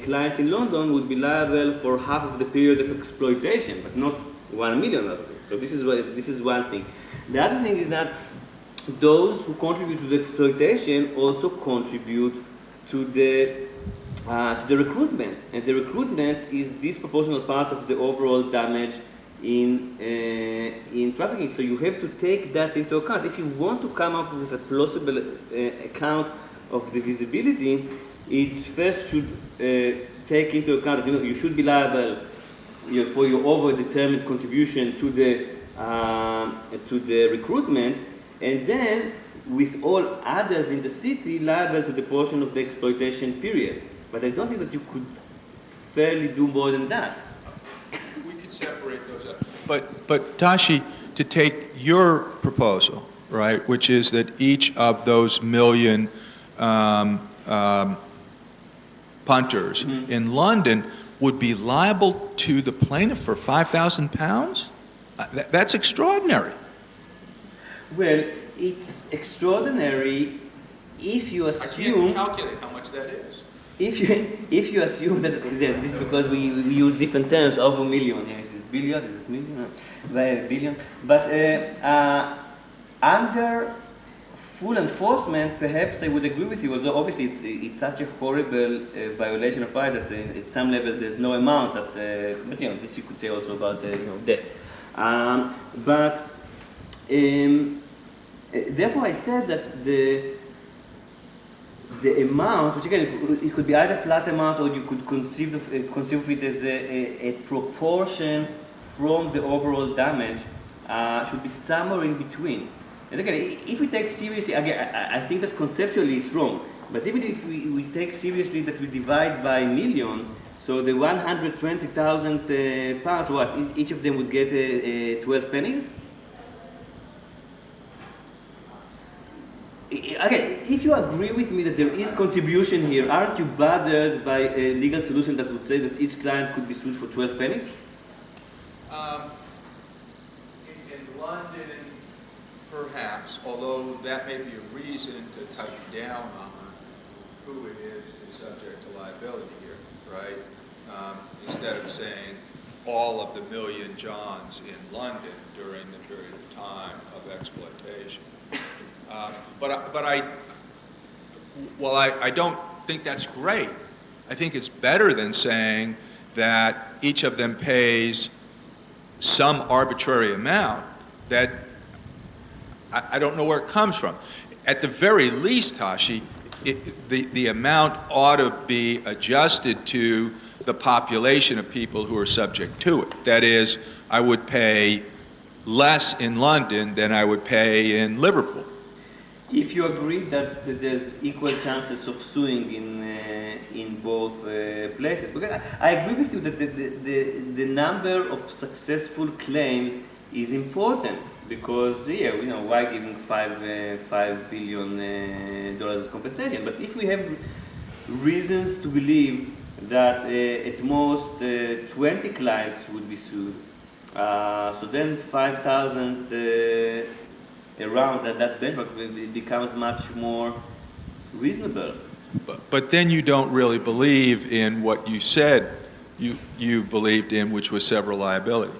clients in London would be liable for half of the period of exploitation, but not 1 million of it. So this is one thing. The other thing is that those who contribute to the exploitation also contribute to the recruitment, and the recruitment is disproportional part of the overall damage in trafficking. So you have to take that into account. If you want to come up with a plausible account of the visibility, it first should take into account that you should be liable for your overdetermined contribution to the recruitment, and then with all others in the city liable to the portion of the exploitation period. But I don't think that you could fairly do more than that. We could separate those up. But Tsachi, to take your proposal, right, which is that each of those million punters mm-hmm. in London would be liable to the plaintiff for 5,000 pounds? That's extraordinary. Well, it's extraordinary if you assume... I can't calculate how much that is. If you assume that this is because we use different terms, over million, is it billion, is it million, billion, but under full enforcement, perhaps I would agree with you, although obviously it's such a horrible violation of right that at some level there's no amount that, but this you could say also about death. Therefore I said that the amount, which again, it could be either flat amount or you could conceive of it as a proportion from the overall damage, should be somewhere in between. And again, if we take seriously, again, I think that conceptually it's wrong, but even if we take seriously that we divide by million, so the 120,000 pounds, what, each of them would get 12 pennies? Okay, if you agree with me that there is contribution here, aren't you bothered by a legal solution that would say that each client could be sued for 12 pennies? In London, perhaps, although that may be a reason to tighten down on who it is subject to liability here, right? Instead of saying all of the million Johns in London during the period of time of exploitation. But I don't think that's great, I think it's better than saying that each of them pays some arbitrary amount that I don't know where it comes from. At the very least, Tsachi, the amount ought to be adjusted to the population of people who are subject to it. That is, I would pay less in London than I would pay in Liverpool. If you agree that there's equal chances of suing in both places, because I agree with you that the number of successful claims is important, because why giving $5 billion as compensation? But if we have reasons to believe that at most 20 clients would be sued, so then 5,000 around that benchmark becomes much more reasonable. But then you don't really believe in what you said you believed in, which was several liability.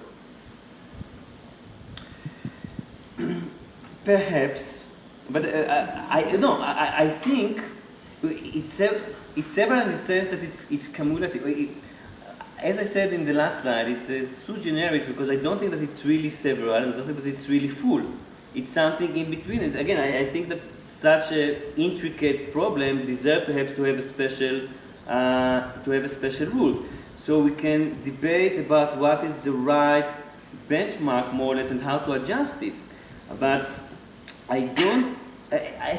Perhaps, but I think it's several in the sense that it's cumulative. As I said in the last slide, it's sui generis because I don't think that it's really several, and I don't think that it's really full. It's something in between. And again, I think that such an intricate problem deserves perhaps to have a special rule. So we can debate about what is the right benchmark, more or less, and how to adjust it. But I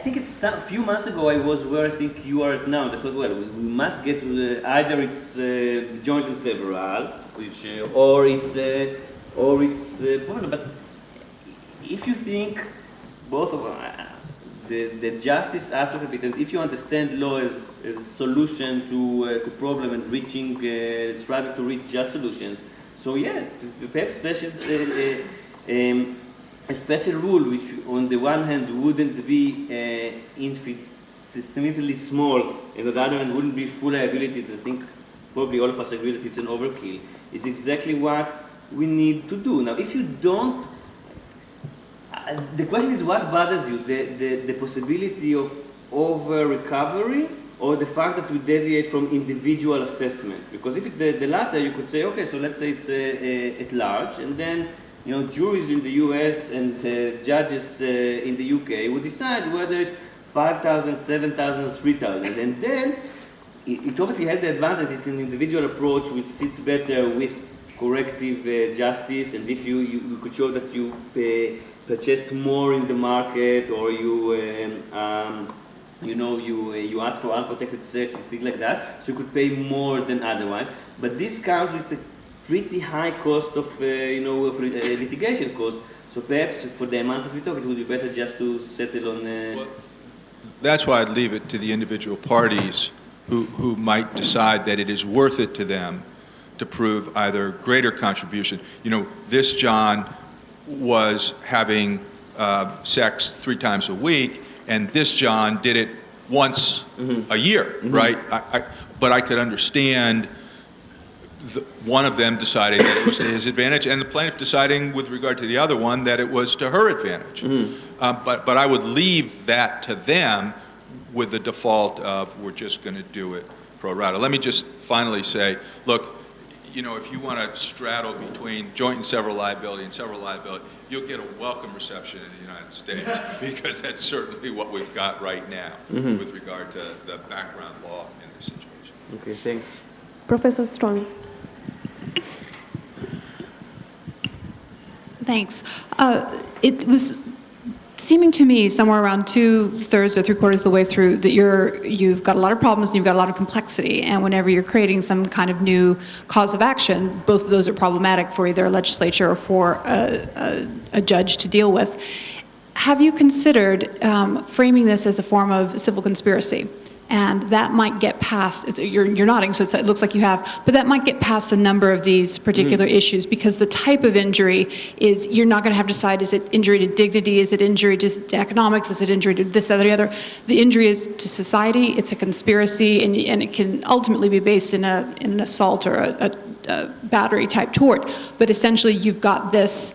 think it's a few months ago I was where I think you are now. I thought, well, we must get to either it's joint and several, which or it's problem. But if you think both of the justice aspect of it, and if you understand law as a solution to problem and striving to reach just solutions, so yeah, perhaps a special rule, which on the one hand wouldn't be infinitesimally small, and on the other hand wouldn't be full liability. I think probably all of us agree that it's an overkill. It's exactly what we need to do. Now, if you don't, the question is what bothers you, the possibility of over-recovery or the fact that we deviate from individual assessment? Because if it's the latter, you could say, okay, so let's say it's at large, and then juries in the US and judges in the UK would decide whether it's 5,000, 7,000, or 3,000. And then it obviously has the advantage it's an individual approach which sits better with corrective justice, and if you could show that you purchased more in the market, or you ask for unprotected sex and things like that, so you could pay more than otherwise. But this comes with a pretty high cost of litigation cost. So perhaps for the amount that we talk, it would be better just to settle on. Well, that's why I'd leave it to the individual parties who might decide that it is worth it to them to prove either greater contribution. This John was having sex 3 times a week, and this John did it once a year, right? But I could understand one of them deciding that it was to his advantage, and the plaintiff deciding with regard to the other one that it was to her advantage. But I would leave that to them with the default of we're just going to do it pro rata. Let me just finally say, look, if you want to straddle between joint and several liability, you'll get a welcome reception in the United States, because that's certainly what we've got right now with regard to the background law in this situation. Okay, thanks. Professor Strong. Thanks. It was seeming to me somewhere around 2/3 or 3/4 of the way through that you've got a lot of problems and you've got a lot of complexity, and whenever you're creating some kind of new cause of action, both of those are problematic for either a legislature or for a judge to deal with. Have you considered framing this as a form of civil conspiracy? And that might get past, you're nodding, so it looks like you have, but that might get past a number of these particular issues, because the type of injury is, you're not going to have to decide, is it injury to dignity, is it injury to economics, is it injury to this, that, or the other. The injury is to society, it's a conspiracy, and it can ultimately be based in an assault or a battery type tort. But essentially you've got this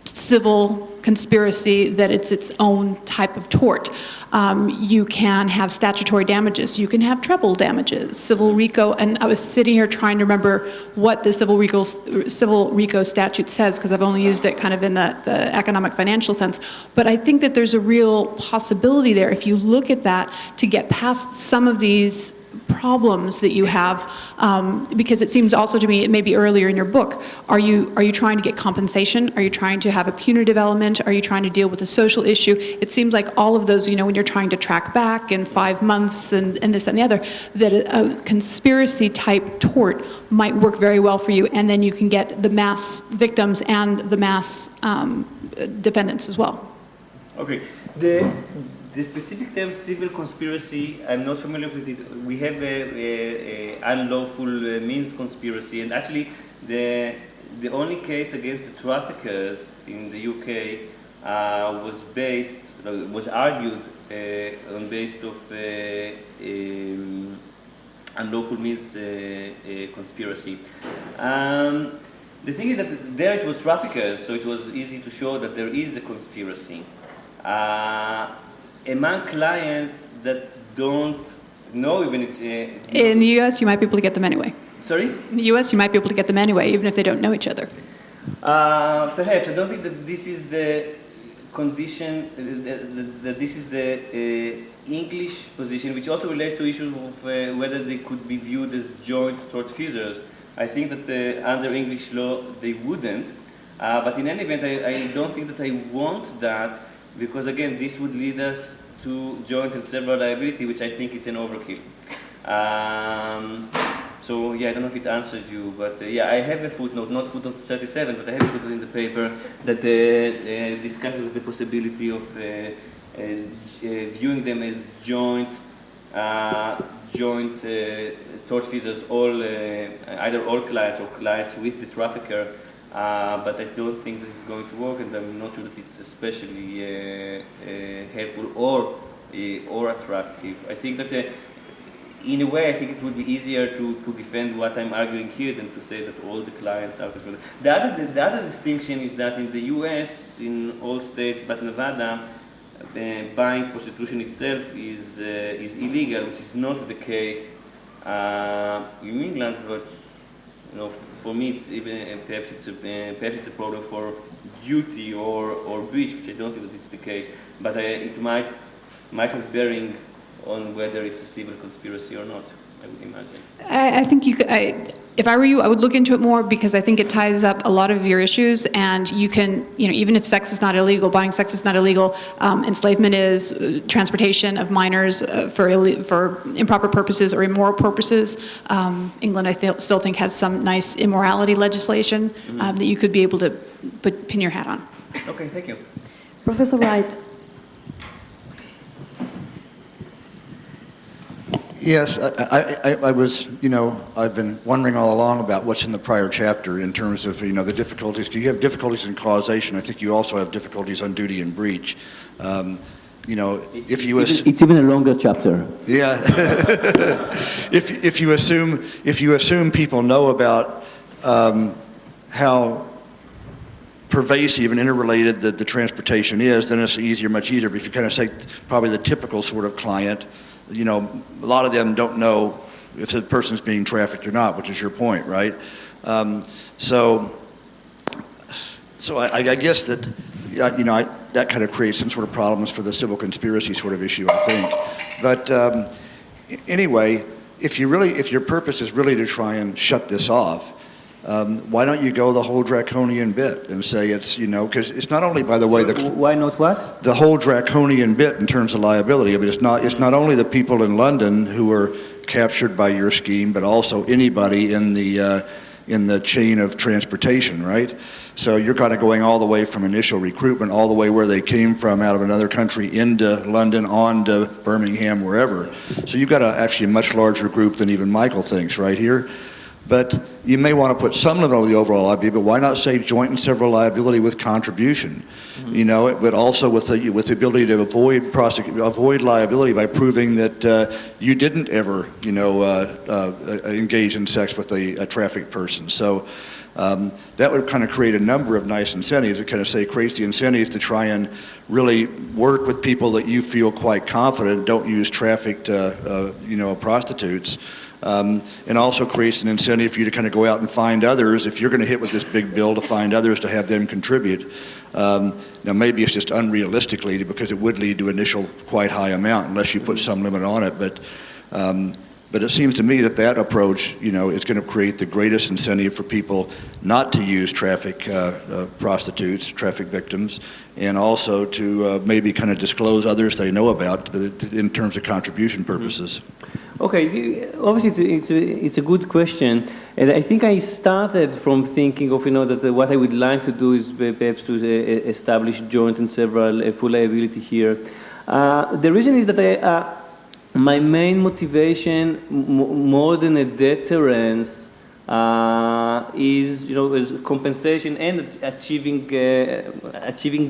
civil conspiracy that it's its own type of tort. You can have statutory damages. You can have treble damages, civil RICO, and I was sitting here trying to remember what the civil RICO statute says, because I've only used it kind of in the economic financial sense. But I think that there's a real possibility there, if you look at that, to get past some of these problems that you have, because it seems also to me, maybe earlier in your book, are you trying to get compensation? Are you trying to have a punitive element? Are you trying to deal with a social issue? It seems like all of those, when you're trying to track back in 5 months and this, that, and the other, that a conspiracy type tort might work very well for you, and then you can get the mass victims and the mass defendants as well. Okay. The specific term civil conspiracy, I'm not familiar with it. We have a unlawful means conspiracy, and actually the only case against the traffickers in the UK was argued on basis of unlawful means conspiracy. The thing is that there it was traffickers, so it was easy to show that there is a conspiracy. Among clients that don't know even if... in the US, you might be able to get them anyway. Sorry? In the US, you might be able to get them anyway, even if they don't know each other. Perhaps. I don't think that this is the condition, that this is the English position, which also relates to issues of whether they could be viewed as joint tortfeasors. I think that under English law, they wouldn't. But in any event, I don't think that I want that, because again, this would lead us to joint and several liability, which I think is an overkill. So yeah, I don't know if it answered you, but yeah, I have a footnote, not footnote 37, but I have a footnote in the paper that discusses the possibility of viewing them as joint tortfeasors, either all clients or clients with the trafficker. But I don't think that it's going to work, and I'm not sure that it's especially helpful or attractive. I think that, in a way, I think it would be easier to defend what I'm arguing here than to say that all the clients are conspirators. The other distinction is that in the U.S., in all states but Nevada, buying prostitution itself is illegal, which is not the case in England, but for me, it's even perhaps it's a problem for duty or breach, which I don't think that it's the case. But it might have bearing on whether it's a civil conspiracy or not, I would imagine. I think you could, if I were you, I would look into it more, because I think it ties up a lot of your issues, and you can, even if sex is not illegal, buying sex is not illegal, enslavement is, transportation of minors for improper purposes or immoral purposes. England, I still think, has some nice immorality legislation that you could be able to pin your hat on. Okay, thank you. Professor Wright. Yes, I was, I've been wondering all along about what's in the prior chapter in terms of, the difficulties. You have difficulties in causation. I think you also have difficulties on duty and breach. It's even a longer chapter. Yeah. if you assume people know about how pervasive and interrelated the transportation is, then it's much easier. But if you kind of say probably the typical sort of client, a lot of them don't know if the person's being trafficked or not, which is your point, right? So I guess that, that kind of creates some sort of problems for the civil conspiracy sort of issue, I think. But anyway, if your purpose is really to try and shut this off, why don't you go the whole draconian bit and say it's, because it's not only, by the way, why not what? The whole draconian bit in terms of liability. I mean, it's not only the people in London who are captured by your scheme, but also anybody in the chain of transportation, right? So you're kind of going all the way from initial recruitment, all the way where they came from out of another country into London, on to Birmingham, wherever. So you've got actually a much larger group than even Michael thinks right here. But you may want to put some limit on the overall liability, but why not say joint and several liability with contribution? Mm-hmm. But also with the ability to avoid liability by proving that you didn't ever, engage in sex with a trafficked person. So That would kind of create a number of nice incentives. It kind of creates the incentives to try and really work with people that you feel quite confident don't use trafficked, prostitutes. And also creates an incentive for you to kind of go out and find others, if you're going to hit with this big bill, to find others to have them contribute. Now maybe it's just unrealistically, because it would lead to initial quite high amount unless you put some limit on it, but it seems to me that approach, is going to create the greatest incentive for people not to use prostitutes, traffic victims, and also to maybe kind of disclose others they know about in terms of contribution purposes. Okay, obviously it's a good question, and I think I started from thinking of that what I would like to do is perhaps to establish joint and several full liability here. The reason is that my main motivation, more than a deterrence, is compensation and achieving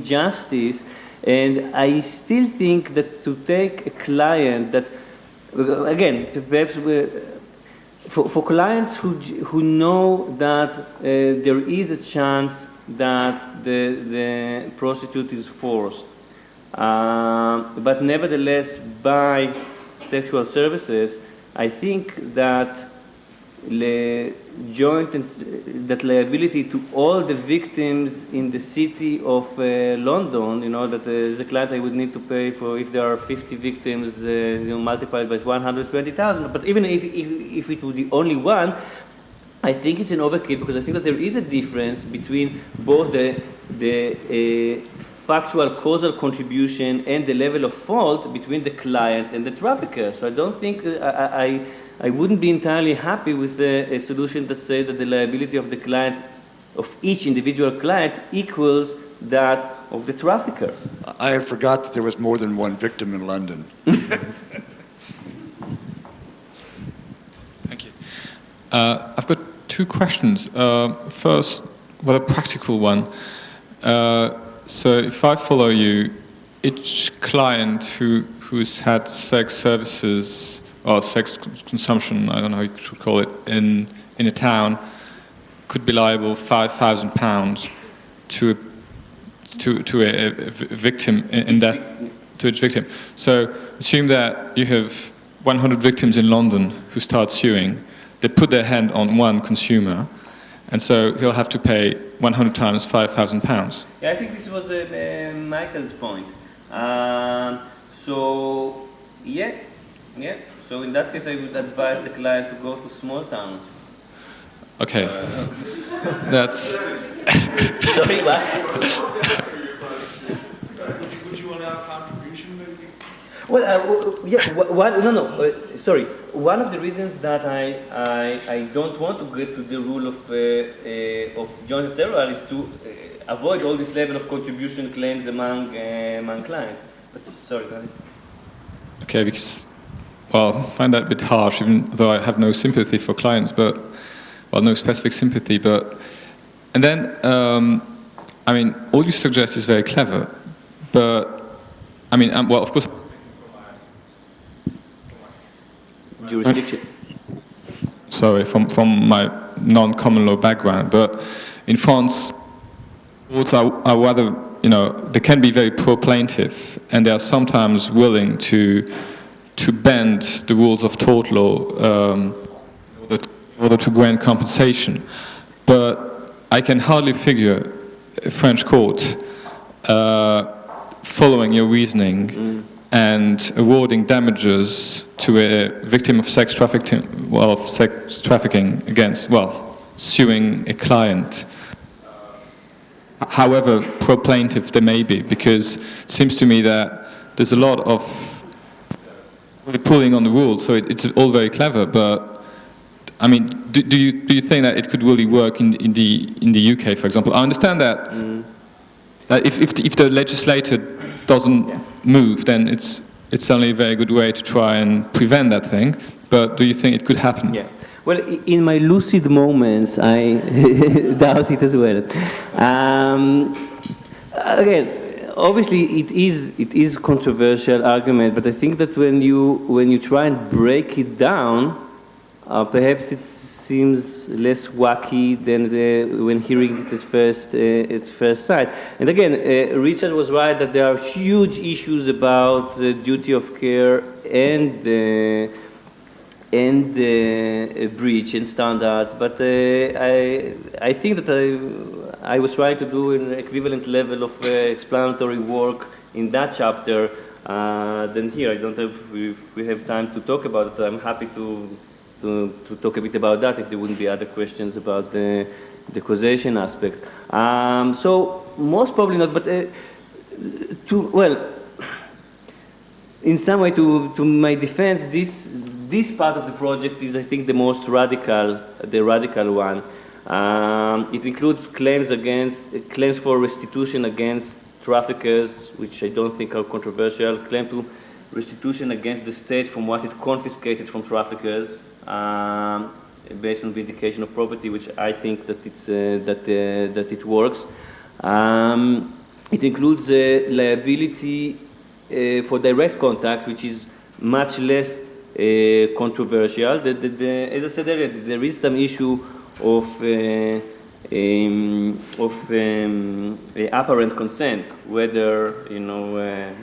justice, and I still think that to take a client that. Again, perhaps for clients who know that there is a chance that the prostitute is forced, but nevertheless buy sexual services, I think that that liability to all the victims in the city of London, that the client I would need to pay for if there are 50 victims, multiplied by 120,000. But even if it would be only one, I think it's an overkill, because I think that there is a difference between both the factual causal contribution and the level of fault between the client and the trafficker. So I don't think I wouldn't be entirely happy with a solution that says that the liability of the client, of each individual client, equals that of the trafficker. I forgot that there was more than one victim in London. Thank you. I've got two questions. First, a practical one. So if I follow you, each client who's had sex services or sex consumption, I don't know how you should call it, in a town, could be liable £5,000 to a victim to its victim. So assume that you have 100 victims in London who start suing. They put their hand on one consumer, and so he'll have to pay 100 times £5,000. Yeah, I think this was Michael's point. So in that case, I would advise the client to go to small towns. Okay, that's. Sorry, what? Would you allow contribution, maybe? Well, sorry. One of the reasons that I don't want to get to the rule of joint and several is to avoid all this level of contribution claims among clients. But sorry, go ahead. Okay, because. Well, I find that a bit harsh, even though I have no sympathy for clients, no specific sympathy, and then, all you suggest is very clever, but, of course... Jurisdiction. Sorry, from my non-common law background, but in France, courts are rather, they can be very pro-plaintiff, and they are sometimes willing to bend the rules of tort law in order to grant compensation. But I can hardly figure a French court following your reasoning and awarding damages to a victim of sex trafficking, against, suing a client, however pro-plaintiff they may be, because it seems to me that there's a lot of pulling on the rules, so it's all very clever. But do you think that it could really work in the UK, for example? I understand that if the legislator doesn't move, then it's certainly a very good way to try and prevent that thing. But do you think it could happen? Yeah. Well, in my lucid moments, I doubt it as well. Again. Obviously, it is controversial argument, but I think that when you try and break it down, perhaps it seems less wacky than when hearing it at first sight. And again, Richard was right that there are huge issues about the duty of care and breach and standard, but I think that I was trying to do an equivalent level of explanatory work in that chapter than here. I don't know if we have time to talk about it. I'm happy to talk a bit about that if there wouldn't be other questions about the causation aspect. So most probably not, but in some way to my defense, this part of the project is, I think, the most radical one. It includes claims for restitution against traffickers, which I don't think are controversial, claim to restitution against the state from what it confiscated from traffickers, based on vindication of property, which I think that that it works. It includes liability for direct contact, which is much less controversial. As I said earlier, there is some issue of apparent consent, whether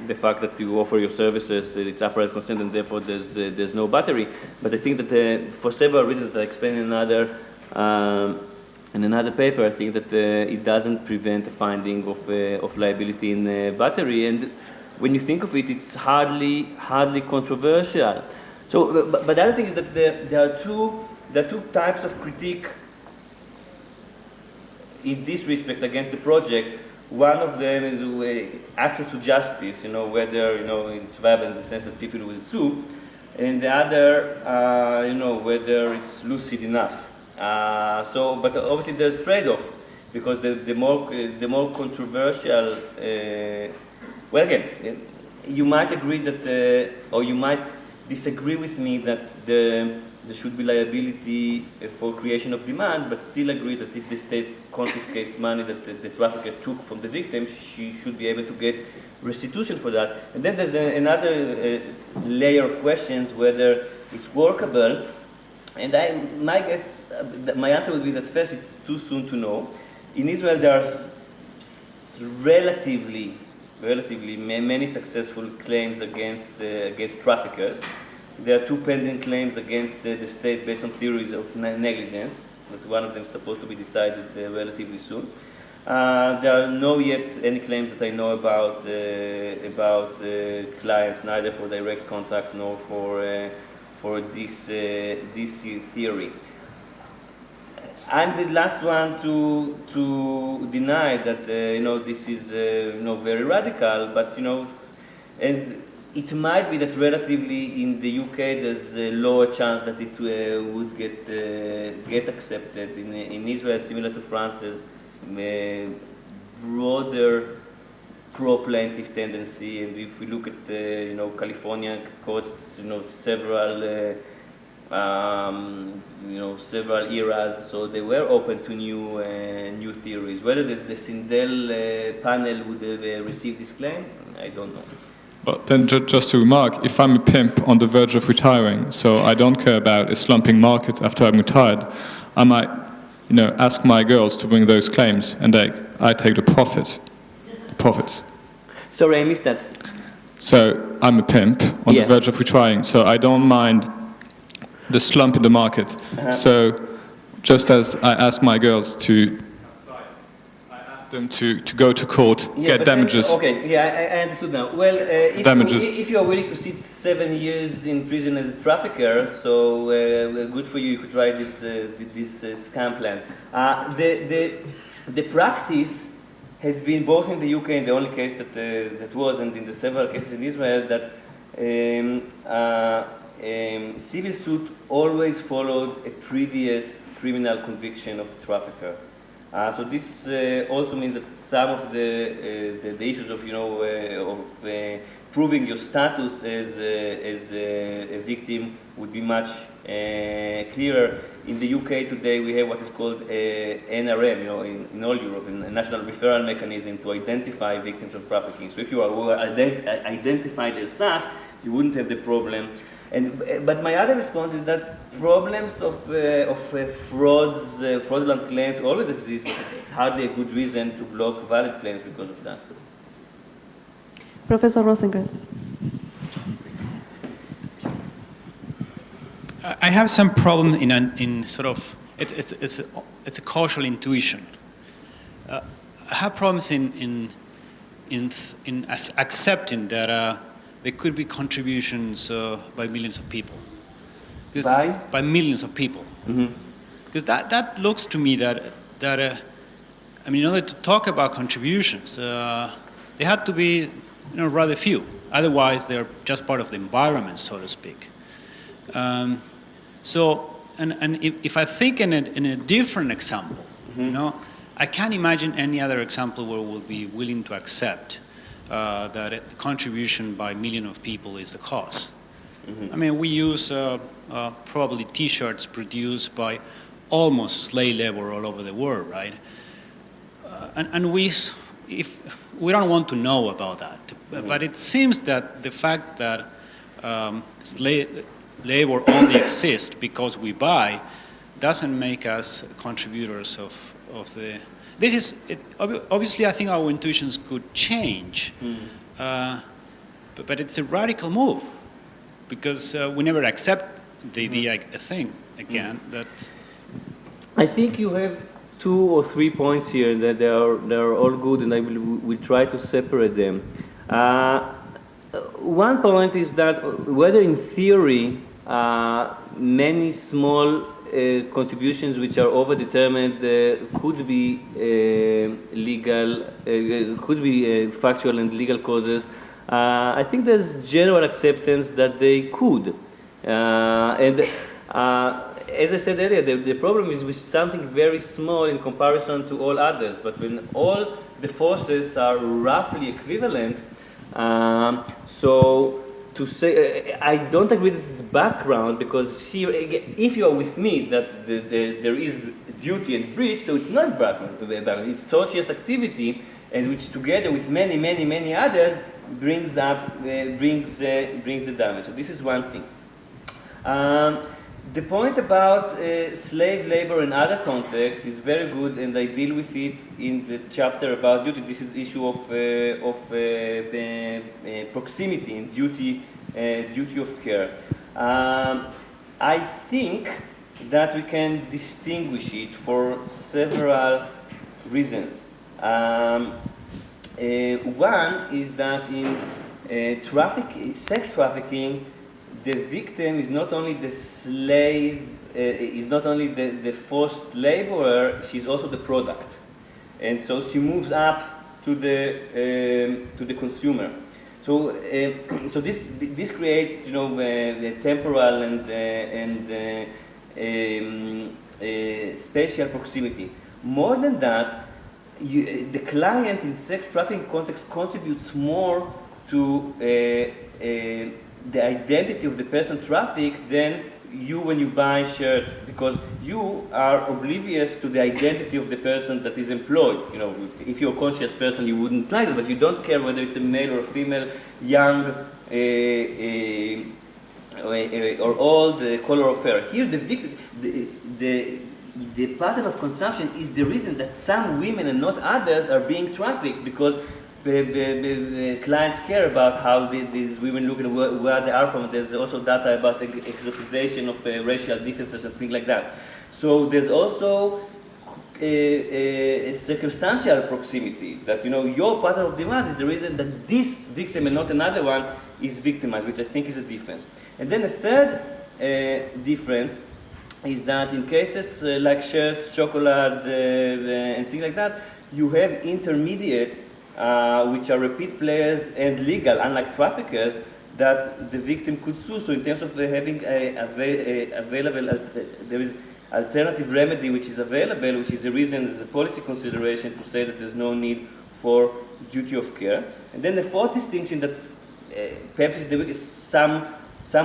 the fact that you offer your services, it's apparent consent, and therefore there's no battery. But I think that for several reasons that I explained in another paper, I think that it doesn't prevent a finding of liability in battery. And when you think of it, it's hardly controversial. So, but the other thing is that there are two types of critique in this respect against the project. One of them is access to justice, whether it's viable in the sense that people will sue, and the other, whether it's lucid enough. But obviously there's trade-off, because the more controversial. Well, again, you might agree that, or you might disagree with me that there should be liability for creation of demand, but still agree that if the state confiscates money that the trafficker took from the victim, she should be able to get restitution for that. And then there's another layer of questions whether it's workable. And my guess, my answer would be that first, it's too soon to know. In Israel, there are relatively many successful claims against traffickers. There are two pending claims against the state based on theories of negligence, but one of them is supposed to be decided relatively soon. There are no yet any claims that I know about clients, neither for direct contact nor for this theory. I'm the last one to deny that this is very radical, but and it might be that relatively in the UK there's a lower chance that it would get accepted. In Israel, similar to France, there's a broader pro-plaintiff tendency, and if we look at California courts, several eras, so they were open to new theories. Whether the Sindel panel would have received this claim, I don't know. But then just to remark, if I'm a pimp on the verge of retiring, so I don't care about a slumping market after I'm retired, I might, ask my girls to bring those claims, and I take the profits. Sorry, I missed that. So I'm a pimp on the verge of retiring, so I don't mind the slump in the market. So just as I ask my girls them to go to court, get damages. Then, I understood now. Well, if you are willing to sit 7 years in prison as a trafficker, so good for you. You could try this scam plan. The practice has been both in the UK, and the only case that was, and in the several cases in Israel, that civil suit always followed a previous criminal conviction of the trafficker. So this also means that some of the issues of proving your status as a victim would be much clearer. In the UK today, we have what is called NRM, in all Europe, a national referral mechanism to identify victims of trafficking. So if you are identified as such, you wouldn't have the problem But my other response is that problems of frauds, fraudulent claims always exist, but it's hardly a good reason to block valid claims because of that. Professor Rosenkrantz. I have some problem in sort of it's a causal intuition. I have problems in accepting that there could be contributions by millions of people. By millions of people. Because that looks to me that I mean, in order to talk about contributions, they had to be rather few. Otherwise, they're just part of the environment, so to speak. So, if I think in a different example, I can't imagine any other example where we'll be willing to accept that the contribution by millions of people is the cause. I mean, we use probably T-shirts produced by almost slave labor all over the world, right? And we don't want to know about that, but it seems that the fact that slave labor only exists because we buy doesn't make us contributors of the. This is obviously I think our intuitions could change, but it's a radical move because we never accept the idea a thing again that. I think you have 2 or 3 points here that they are all good, and I will try to separate them. One point is that whether in theory many small contributions which are overdetermined could be legal, could be factual and legal causes. I think there's general acceptance that they could. As I said earlier, the problem is with something very small in comparison to all others. But when all the forces are roughly equivalent, so to say, I don't agree with this background because here, if you are with me that there is duty and breach, so it's not background, it's tortious activity, and which together with many others brings the damage. So this is one thing. The point about slave labor in other contexts is very good, and I deal with it in the chapter about duty. This is issue of proximity and duty of care. I think that we can distinguish it for several reasons. One is that in sex trafficking, the victim is not only the slave, is not only the forced laborer, she's also the product. And so she moves up to the consumer. So, so this creates, the temporal and spatial proximity. More than that, the client in sex trafficking context contributes more to the identity of the person trafficked than you when you buy a shirt, because you are oblivious to the identity of the person that is employed. If you're a conscious person, you wouldn't like it, but you don't care whether it's a male or a female, young or old, the color of hair. Here, the pattern of consumption is the reason that some women and not others are being trafficked, because the clients care about how these women look and where they are from. There's also data about exotization of racial differences and things like that. So there's also a circumstantial proximity that, your pattern of demand is the reason that this victim and not another one is victimized, which I think is a difference. And then a third difference is that in cases like shirts, chocolate, and things like that, you have intermediates which are repeat players and legal, unlike traffickers, that the victim could sue. So in terms of having available, there is alternative remedy which is available, which is a reason, as a policy consideration, to say that there's no need for duty of care. And then the fourth distinction that perhaps some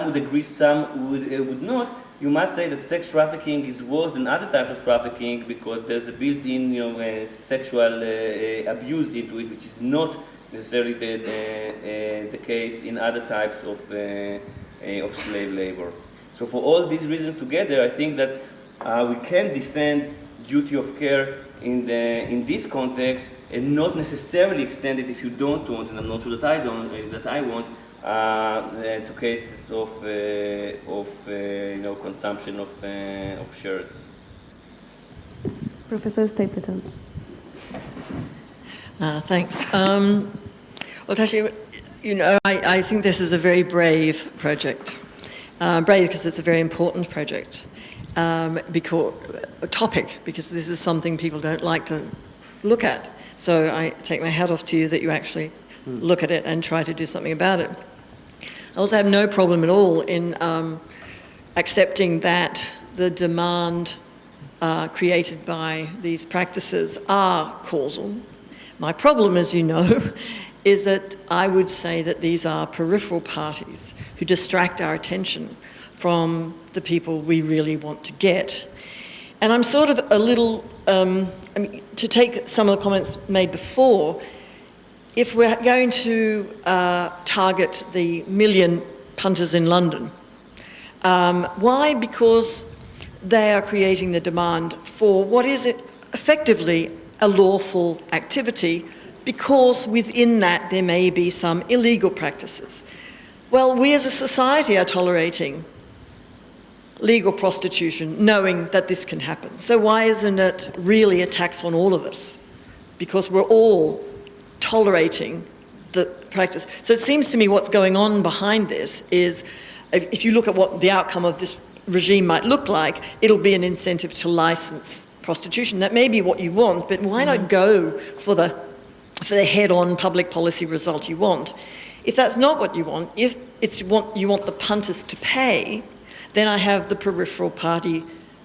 would agree, some would not. You might say that sex trafficking is worse than other types of trafficking because there's a built-in, sexual abuse into it, which is not necessarily the case in other types of of slave labor. So for all these reasons together, I think that we can defend duty of care in this context and not necessarily extend it if you don't want, and I'm not sure that I want, to cases of consumption of shirts. Professor Stapleton. Thanks. Well, Tsachi, I think this is a very brave project. Brave because it's a very important project. Because this is something people don't like to look at. So I take my hat off to you that you actually look at it and try to do something about it. I also have no problem at all in accepting that the demand created by these practices are causal. My problem, as you know, is that I would say that these are peripheral parties who distract our attention from the people we really want to get. And I'm sort of a little, to take some of the comments made before, if we're going to target the million punters in London, why? Because they are creating the demand for what is effectively a lawful activity, because within that there may be some illegal practices. Well, we as a society are tolerating legal prostitution, knowing that this can happen. So why isn't it really a tax on all of us? Because we're all tolerating the practice. So it seems to me what's going on behind this is, if you look at what the outcome of this regime might look like, it'll be an incentive to license prostitution. That may be what you want, but why not go for the head-on public policy result you want? If that's not what you want, if you want the punters to pay, then I have the peripheral party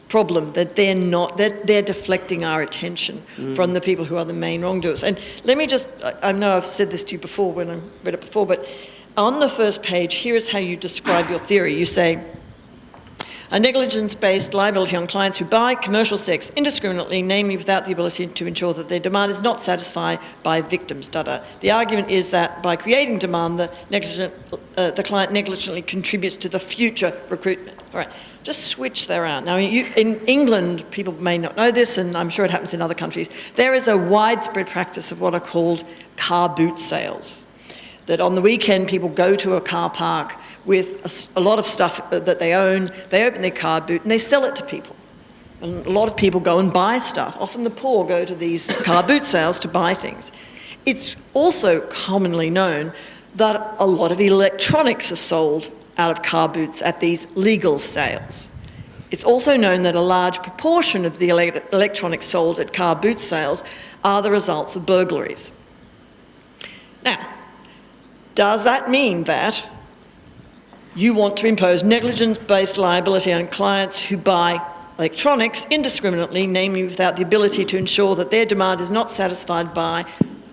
problem, that they're deflecting our attention from the people who are the main wrongdoers. And let me just, I know I've said this to you before when I read it before, but on the first page, here is how you describe your theory. You say, a negligence-based liability on clients who buy commercial sex indiscriminately, namely without the ability to ensure that their demand is not satisfied by victims, The argument is that by creating demand, the client negligently contributes to the future recruitment. All right, just switch that around. Now, in England, people may not know this, and I'm sure it happens in other countries, there is a widespread practice of what are called car boot sales. That on the weekend, people go to a car park with a lot of stuff that they own, they open their car boot and they sell it to people. And a lot of people go and buy stuff. Often the poor go to these car boot sales to buy things. It's also commonly known that a lot of electronics are sold out of car boots at these legal sales. It's also known that a large proportion of the electronics sold at car boot sales are the results of burglaries. Now, does that mean that you want to impose negligence-based liability on clients who buy electronics indiscriminately, namely without the ability to ensure that their demand is not satisfied by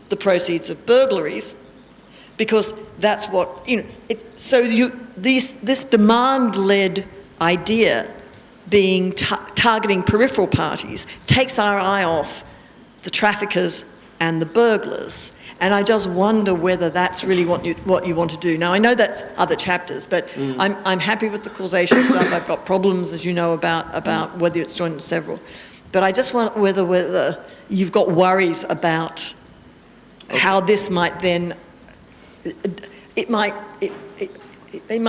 the proceeds of burglaries? Because that's what, this demand-led idea being targeting peripheral parties takes our eye off the traffickers and the burglars. And I just wonder whether that's really what you want to do. Now, I know that's other chapters, but I'm happy with the causation stuff. I've got problems, as you know, about whether it's joined in several. But I just wonder whether you've got worries about how this might then, it might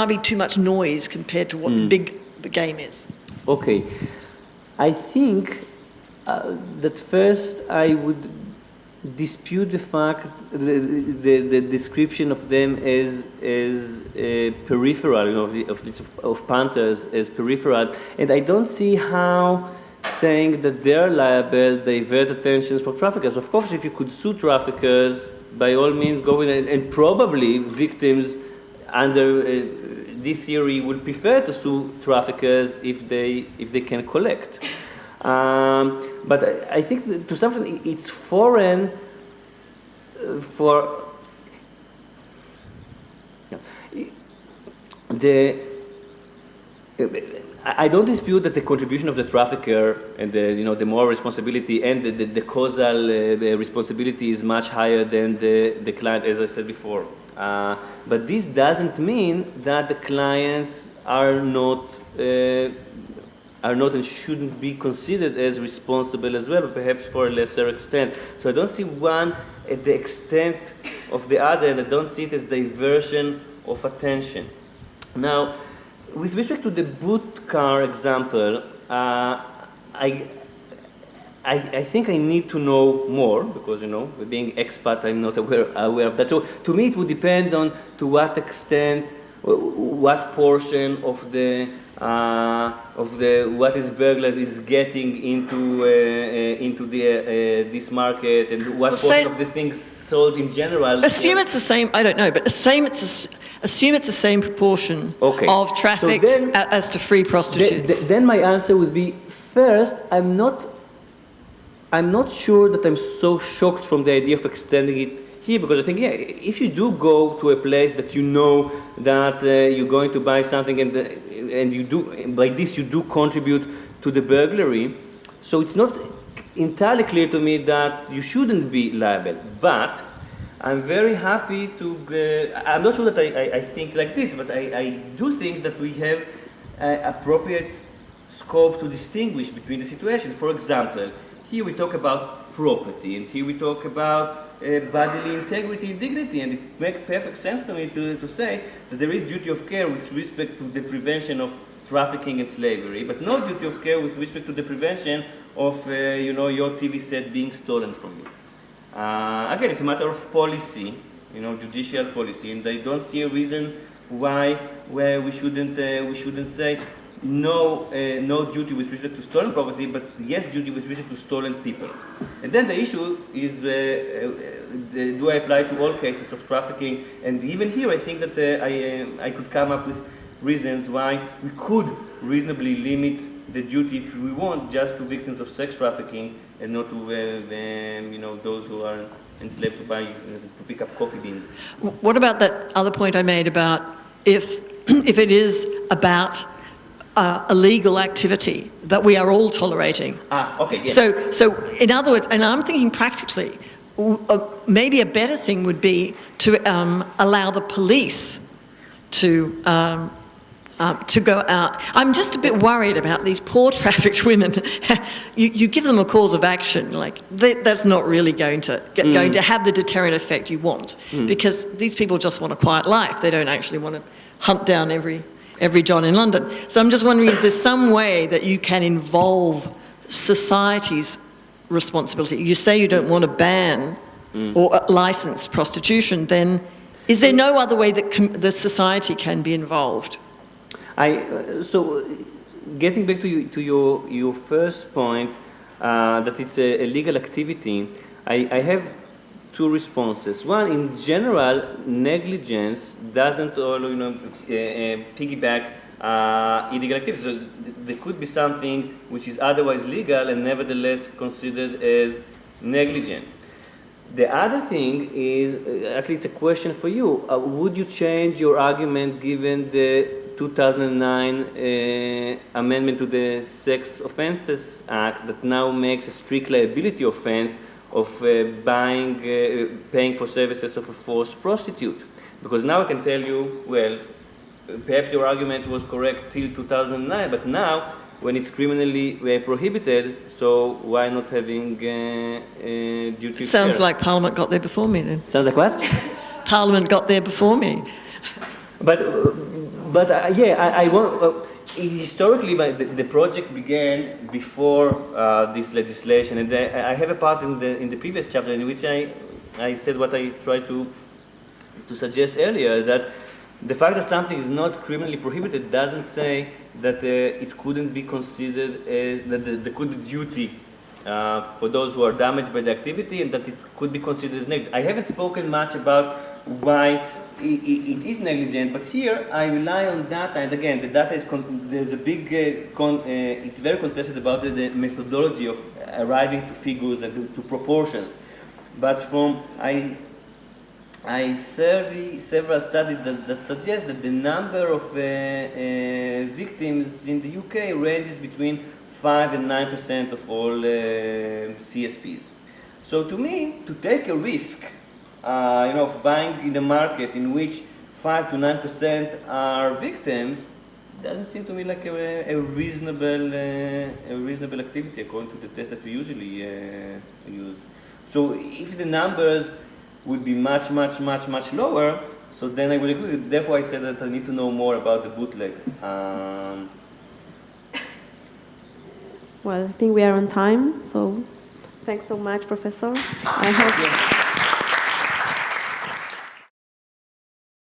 be too much noise compared to what the game is. Okay. I think that first I would dispute the fact, the description of them as peripheral, of punters as peripheral, and I don't see how saying that they're liable divert attention from traffickers. Of course, if you could sue traffickers, by all means go in, and probably victims under this theory would prefer to sue traffickers if they can collect. But I think that to some extent it's foreign for I don't dispute that the contribution of the trafficker and the moral responsibility and the causal responsibility is much higher than the client, as I said before. But this doesn't mean that the clients are not and shouldn't be considered as responsible as well, but perhaps for a lesser extent. So I don't see one at the extent of the other, and I don't see it as diversion of attention. Now, with respect to the boot car example, I think I need to know more because, being expat, I'm not aware of that. So to me, it would depend on to what extent, what portion of the what is burglar is getting into this market, and what portion of the things sold in general. Assume it's the same. I don't know, but assume it's the same proportion of traffic as to free prostitutes. Then my answer would be: first, I'm not sure that I'm so shocked from the idea of extending it here, because I think, if you do go to a place that you know that you're going to buy something, and you do, like this, you do contribute to the burglary, so it's not entirely clear to me that you shouldn't be liable. But I'm very happy to, I'm not sure that I think like this, but I do think that we have appropriate scope to distinguish between the situations. For example, here we talk about property, and here we talk about bodily integrity and dignity, and it makes perfect sense to me to say that there is duty of care with respect to the prevention of trafficking and slavery, but no duty of care with respect to the prevention of your TV set being stolen from you. Again, it's a matter of policy, judicial policy, and I don't see a reason why we shouldn't say no duty with respect to stolen property, but yes duty with respect to stolen people. And then the issue is, do I apply to all cases of trafficking? And even here, I think that I could come up with reasons why we could reasonably limit the duty, if we want, just to victims of sex trafficking, and not to those who are enslaved to pick up coffee beans. What about that other point I made about if it is about illegal activity that we are all tolerating? Okay. Yes. So in other words, and I'm thinking practically, maybe a better thing would be to allow the police to go out. I'm just a bit worried about these poor trafficked women. You give them a cause of action, like that's not really going to have the deterrent effect you want, because these people just want a quiet life. They don't actually want to hunt down every John in London. So I'm just wondering, is there some way that you can involve society's responsibility? You say you don't want to ban or license prostitution, then is there no other way that the society can be involved? So getting back to your first point, that it's a legal activity, I have two responses. One, in general, negligence doesn't piggyback illegal activity. So there could be something which is otherwise legal and nevertheless considered as negligent. The other thing is, actually it's a question for you. Would you change your argument given the 2009 amendment to the Sex Offences Act that now makes a strict liability offense of paying for services of a forced prostitute? Because now I can tell you, well, perhaps your argument was correct till 2009, but now, when it's criminally prohibited, so why not having duty? Sounds like Parliament got there before me then. Sounds like what? Parliament got there before me. But I want. Historically, the project began before this legislation, and I have a part in the previous chapter in which I said what I tried to suggest earlier, that the fact that something is not criminally prohibited doesn't say that it couldn't be considered that there could be duty for those who are damaged by the activity, and that it could be considered as negligent. I haven't spoken much about why it is negligent, but here I rely on data, and again, the data is there's a big it's very contested about the methodology of arriving to figures and to proportions. But from I survey several studies that suggest that the number of victims in the UK ranges between 5 and 9% of all CSPs. So to me, to take a risk of buying in the market in which 5 to 9% are victims, doesn't seem to me like a reasonable activity according to the test that we usually use. So if the numbers would be much lower, so then I would agree. Therefore, I said that I need to know more about the bootleg. Well, I think we are on time, so thanks so much, Professor. I hope.